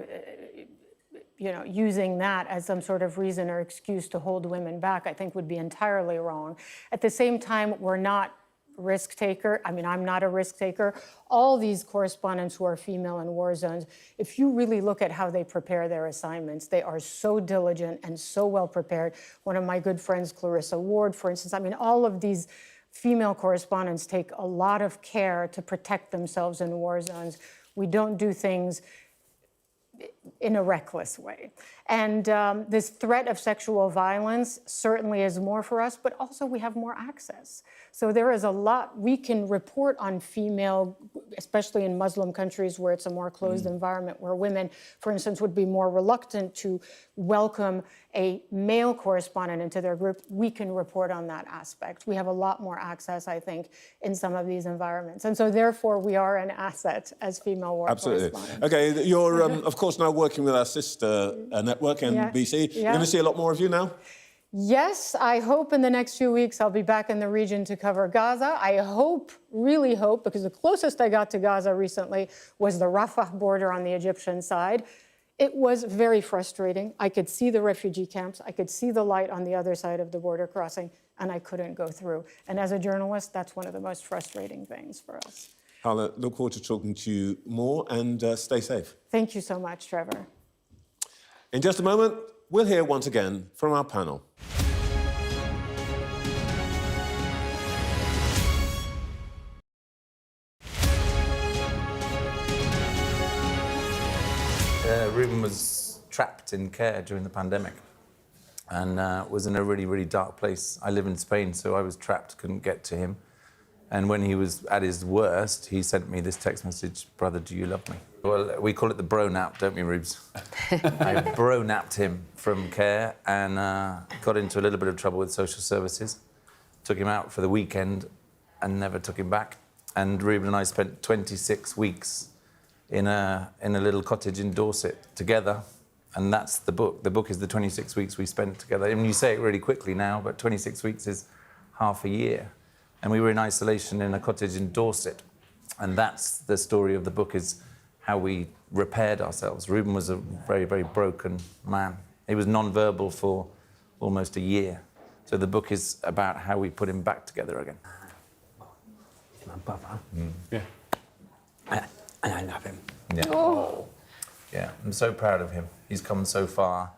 using that as some sort of reason or excuse to hold women back, I think would be entirely wrong. At the same time, we're not risk taker. I mean, I'm not a risk taker. All these correspondents who are female in war zones, if you really look at how they prepare their assignments, they are so diligent and so well prepared. One of my good friends, Clarissa Ward, for instance, I mean, all of these female correspondents take a lot of care to protect themselves in war zones. We don't do things in a reckless way. And this threat of sexual violence certainly is more for us, but also we have more access. So there is a lot we can report on female, especially in Muslim countries where it's a more closed environment, where women, for instance, would be more reluctant to welcome a male correspondent into their group. We can report on that aspect. We have a lot more access, I think, in some of these environments. And so therefore, we are an asset as female war correspondents. Okay, you're, of course, now working with our sister network, NBC. You're going to see a lot more of you now? Yes, I hope in the next few weeks I'll be back in the region to cover Gaza. I hope, really hope, because the closest I got to Gaza recently was the Rafah border on the Egyptian side. It was very frustrating. I could see the refugee camps. I could see the light on the other side of the border crossing, and I couldn't go through. And as a journalist, that's one of the most frustrating things for us. Hala, look forward to talking to you more, and stay safe. Thank you so much, Trevor. In just a moment, we'll hear once again from our panel. Ruben was trapped in care during the pandemic and was in a really, really dark place. I live in Spain, so I was trapped, couldn't get to him. And when he was at his worst, he sent me this text message, "Brother, do you love me?" Well, we call it the bro-nap, don't we, Rubes? I bro-napped him from care and got into a little bit of trouble with social services. Took him out for the weekend and never took him back. And Ruben and I spent 26 weeks in a little cottage in Dorset together. And that's the book. The book is the 26 weeks we spent together. I mean, you say it really quickly now, but 26 weeks is half a year. And we were in isolation in a cottage in Dorset. And that's the story of the book, is how we repaired ourselves. Ruben was a very, very broken man. He was non-verbal for almost a year. So the book is about how we put him back together again. My brother. Yeah. And I love him. Yeah. Oh. Yeah, I'm so proud of him. He's come so far.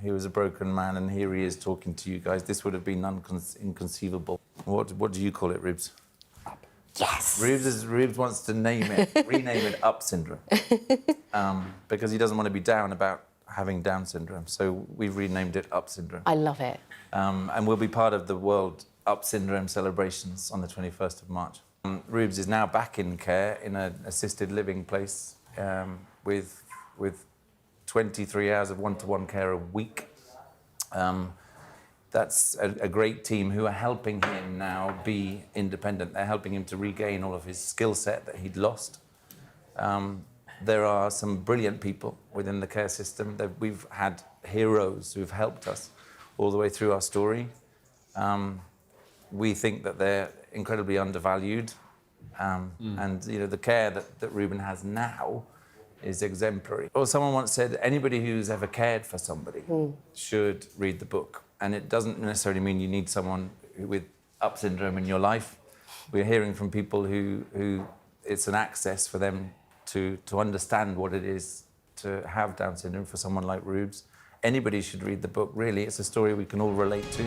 He was a broken man, and here he is talking to you guys. This would have been inconceivable. What do you call it, Rubes? Yes. Rubes wants to rename it Up syndrome, because he doesn't want to be down about having Down syndrome. So we've renamed it Up syndrome. I love it. And we'll be part of the World Up syndrome celebrations on the 21st of March. Rubes is now back in care in an assisted living place with 23 hours of one-to-one care a week. That's a great team who are helping him now be independent. They're helping him to regain all of his skill set that he'd lost. There are some brilliant people within the care system. We've had heroes who've helped us all the way through our story. We think that they're incredibly undervalued. And the care that Reuben has now is exemplary. Or someone once said, anybody who's ever cared for somebody should read the book. And it doesn't necessarily mean you need someone with Up syndrome in your life. We're hearing from people who it's an access for them to understand what it is to have Down syndrome for someone like Rubes. Anybody should read the book, really. It's a story we can all relate to.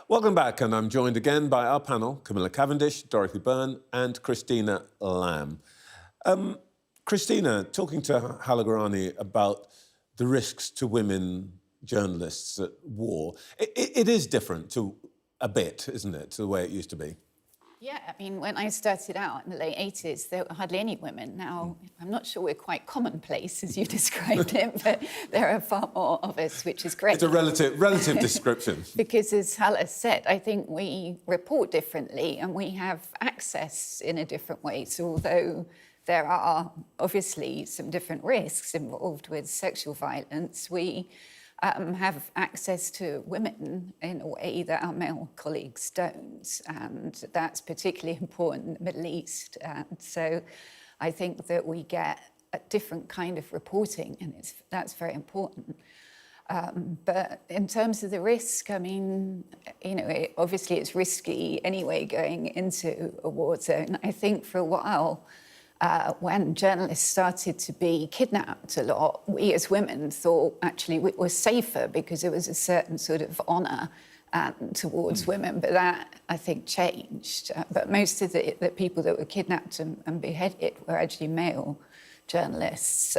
Welcome back, and I'm joined again by our panel, Camilla Cavendish, Dorothy Byrne and Christina Lamb. Christina, talking to Hala Gorani about the risks to women journalists at war, it is different to a bit, isn't it, to the way it used to be? Yeah, I mean, when I started out in the late 80s, there were hardly any women. Now, I'm not sure we're quite commonplace, as you described it, but there are far more of us, which is great. It's a relative description. Because, as Hala said, I think we report differently and we have access in a different way. So although there are obviously some different risks involved with sexual violence, we have access to women in a way that our male colleagues don't, and that's particularly important in the Middle East. And so I think that we get a different kind of reporting, and that's very important. But in terms of the risk, I mean, obviously it's risky anyway going into a war zone. I think for a while, when journalists started to be kidnapped a lot, we as women thought actually we were safer because there was a certain sort of honour towards women, but that, I think, changed. But most of the people that were kidnapped and beheaded were actually male journalists.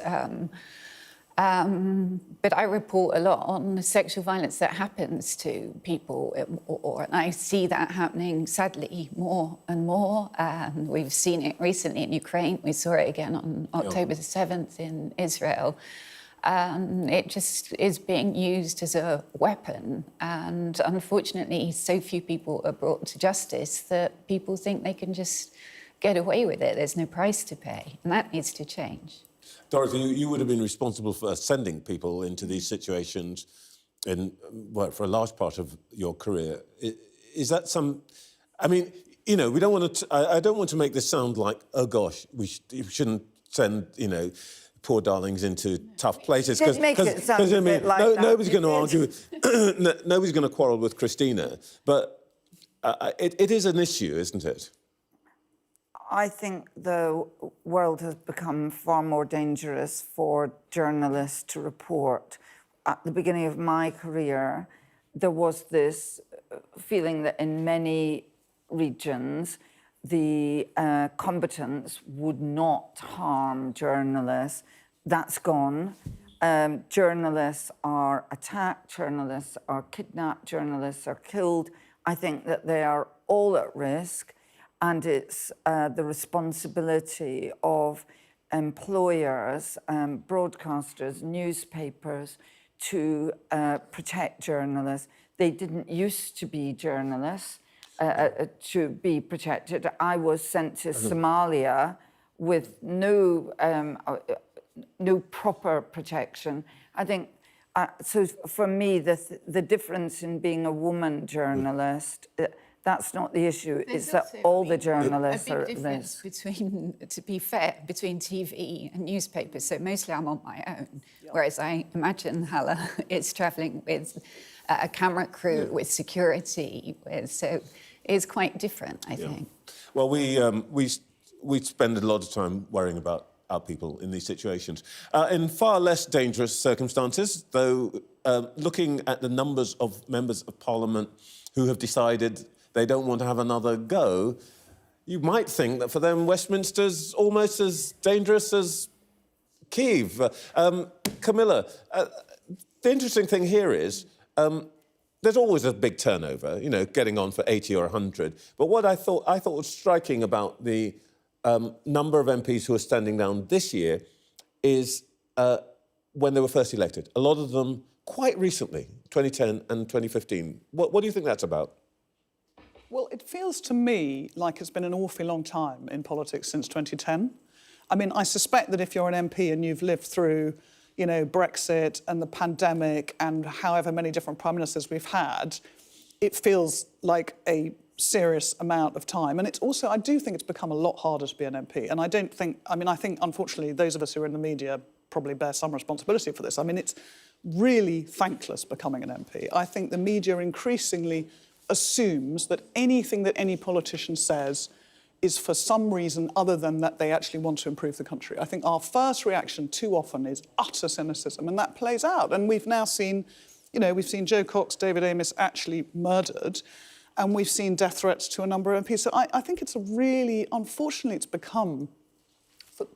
But I report a lot on the sexual violence that happens to people in war, and I see that happening, sadly, more and more. We've seen it recently in Ukraine. We saw it again on October the 7th in Israel. It just is being used as a weapon, and unfortunately, so few people are brought to justice that people think they can just get away with it. There's no price to pay, and that needs to change. Dorothy, you would have been responsible for sending people into these situations for a large part of your career. Is that I mean, we don't want to... I don't want to make this sound like, oh, gosh, we shouldn't send, poor darlings into tough places. Because nobody's going to argue... nobody's going to quarrel with Christina. But it is an issue, isn't it? I think the world has become far more dangerous for journalists to report. At the beginning of my career, there was this feeling that in many regions, the combatants would not harm journalists. That's gone. Journalists are attacked, journalists are kidnapped, journalists are killed. I think that they are all at risk, and it's the responsibility of employers, broadcasters, newspapers to protect journalists. They didn't used to be journalists to be protected. I was sent to Somalia with no proper protection. I think, so for me, the difference in being a woman journalist, that's not the issue. It's that all the journalists are at risk. Between, to be fair, between TV and newspapers. So mostly I'm on my own, whereas I imagine Hala is travelling with a camera crew, with security, so it's quite different, I think. Well, we spend a lot of time worrying about our people in these situations. In far less dangerous circumstances, though, looking at the numbers of members of Parliament who have decided they don't want to have another go, you might think that for them Westminster's almost as dangerous as Kiev. Camilla, the interesting thing here is there's always a big turnover, you know, getting on for 80 or 100. But what I thought was striking about the number of MPs who are standing down this year is when they were first elected. A lot of them quite recently, 2010 and 2015. What do you think that's about? Well, it feels to me like it's been an awfully long time in politics since 2010. I mean, I suspect that if you're an MP and you've lived through, you know, Brexit and the pandemic and however many different prime ministers we've had, it feels like a serious amount of time. And it's also, I do think it's become a lot harder to be an MP. And I don't think, I mean, I think, unfortunately, those of us who are in the media probably bear some responsibility for this. I mean, it's really thankless becoming an MP. I think the media increasingly assumes that anything that any politician says is for some reason other than that they actually want to improve the country. I think our first reaction too often is utter cynicism, and that plays out. And we've now seen, you know, we've seen Jo Cox, David Amess actually murdered, and we've seen death threats to a number of MPs. So I think it's a really, unfortunately, it's become,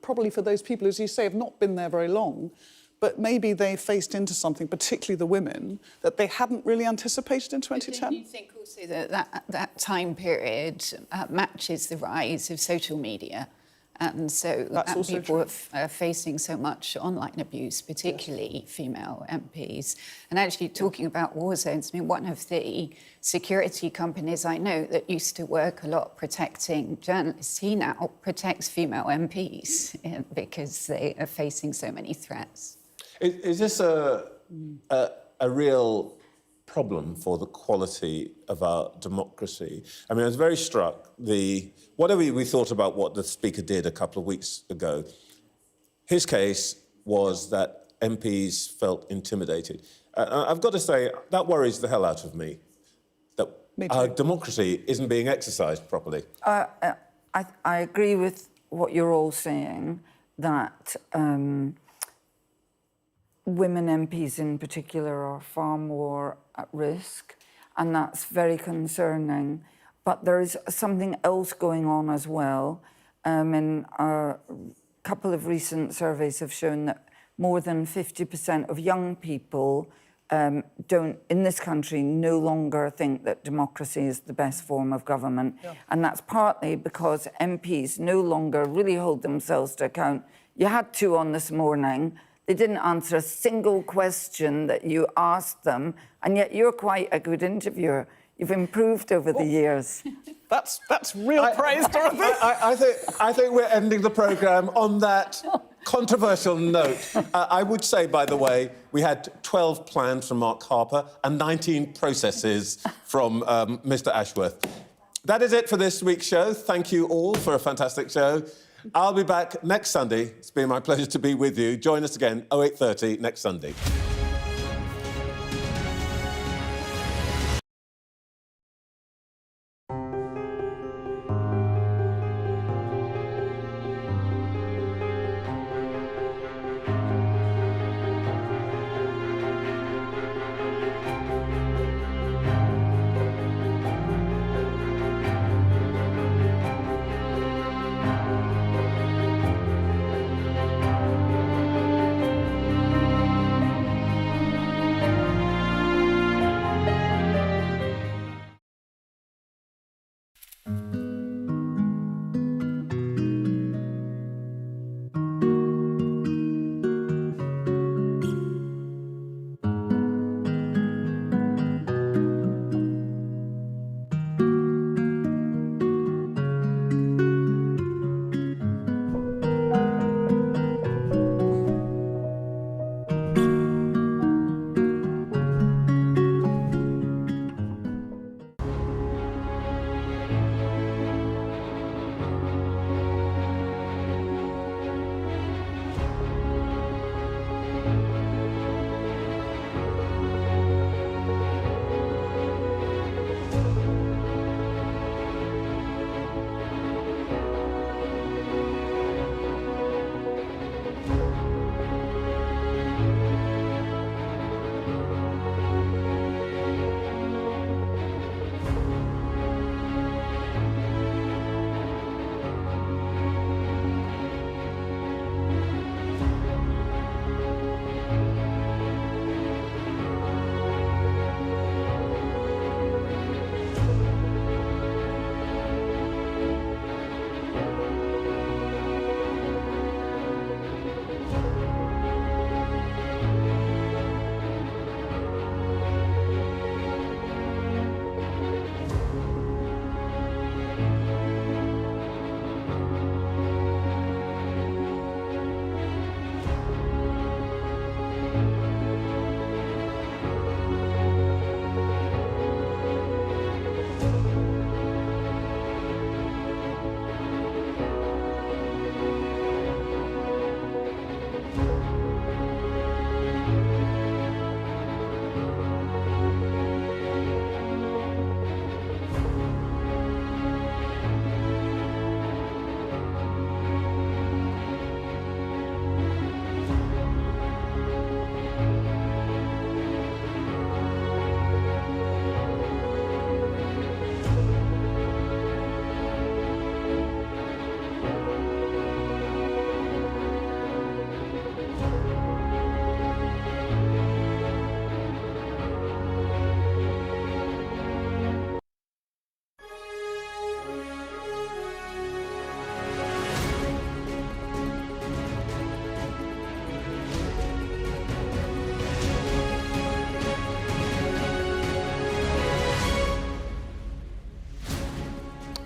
probably for those people, as you say, have not been there very long, but maybe they faced into something, particularly the women, that they hadn't really anticipated in 2010. But do you think also that time period matches the rise of social media? And so that people are facing so much online abuse, particularly female MPs. And actually talking about war zones, I mean, one of the security companies I know that used to work a lot protecting journalists, he now protects female MPs because they are facing so many threats. Is this a real problem for the quality of our democracy? I mean, I was very struck, whatever we thought about what the Speaker did a couple of weeks ago, his case was that MPs felt intimidated. I've got to say, that worries the hell out of me, that our democracy isn't being exercised properly. I agree with what you're all saying, that women MPs in particular are far more at risk, and that's very concerning. But there is something else going on as well. And a couple of recent surveys have shown that more than 50% of young people in this country no longer think that democracy is the best form of government. Yeah. And that's partly because MPs no longer really hold themselves to account. You had two on this morning. They didn't answer a single question that you asked them, and yet you're quite a good interviewer. You've improved over the years. That's real praise, Dorothy. I think we're ending the programme on that controversial note. I would say, by the way, we had 12 plans from Mark Harper and 19 processes from Mr. Ashworth. That is it for this week's show. Thank you all for a fantastic show. I'll be back next Sunday. It's been my pleasure to be with you. Join us again, 08:30 next Sunday.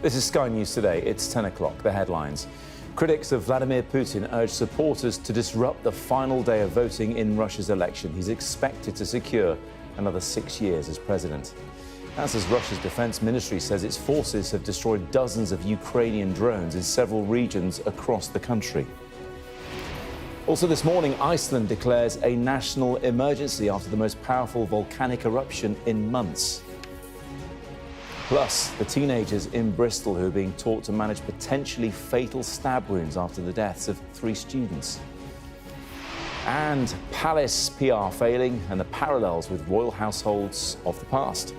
This is Sky News Today. It's 10 o'clock. The headlines. Critics of Vladimir Putin urge supporters to disrupt the final day of voting in Russia's election. He's expected to secure another 6 years as president. As Russia's defense ministry says its forces have destroyed dozens of Ukrainian drones in several regions across the country. Also this morning, Iceland declares a national emergency after the most powerful volcanic eruption in months. Plus, the teenagers in Bristol who are being taught to manage potentially fatal stab wounds after the deaths of 3 students. And palace PR failing and the parallels with royal households of the past.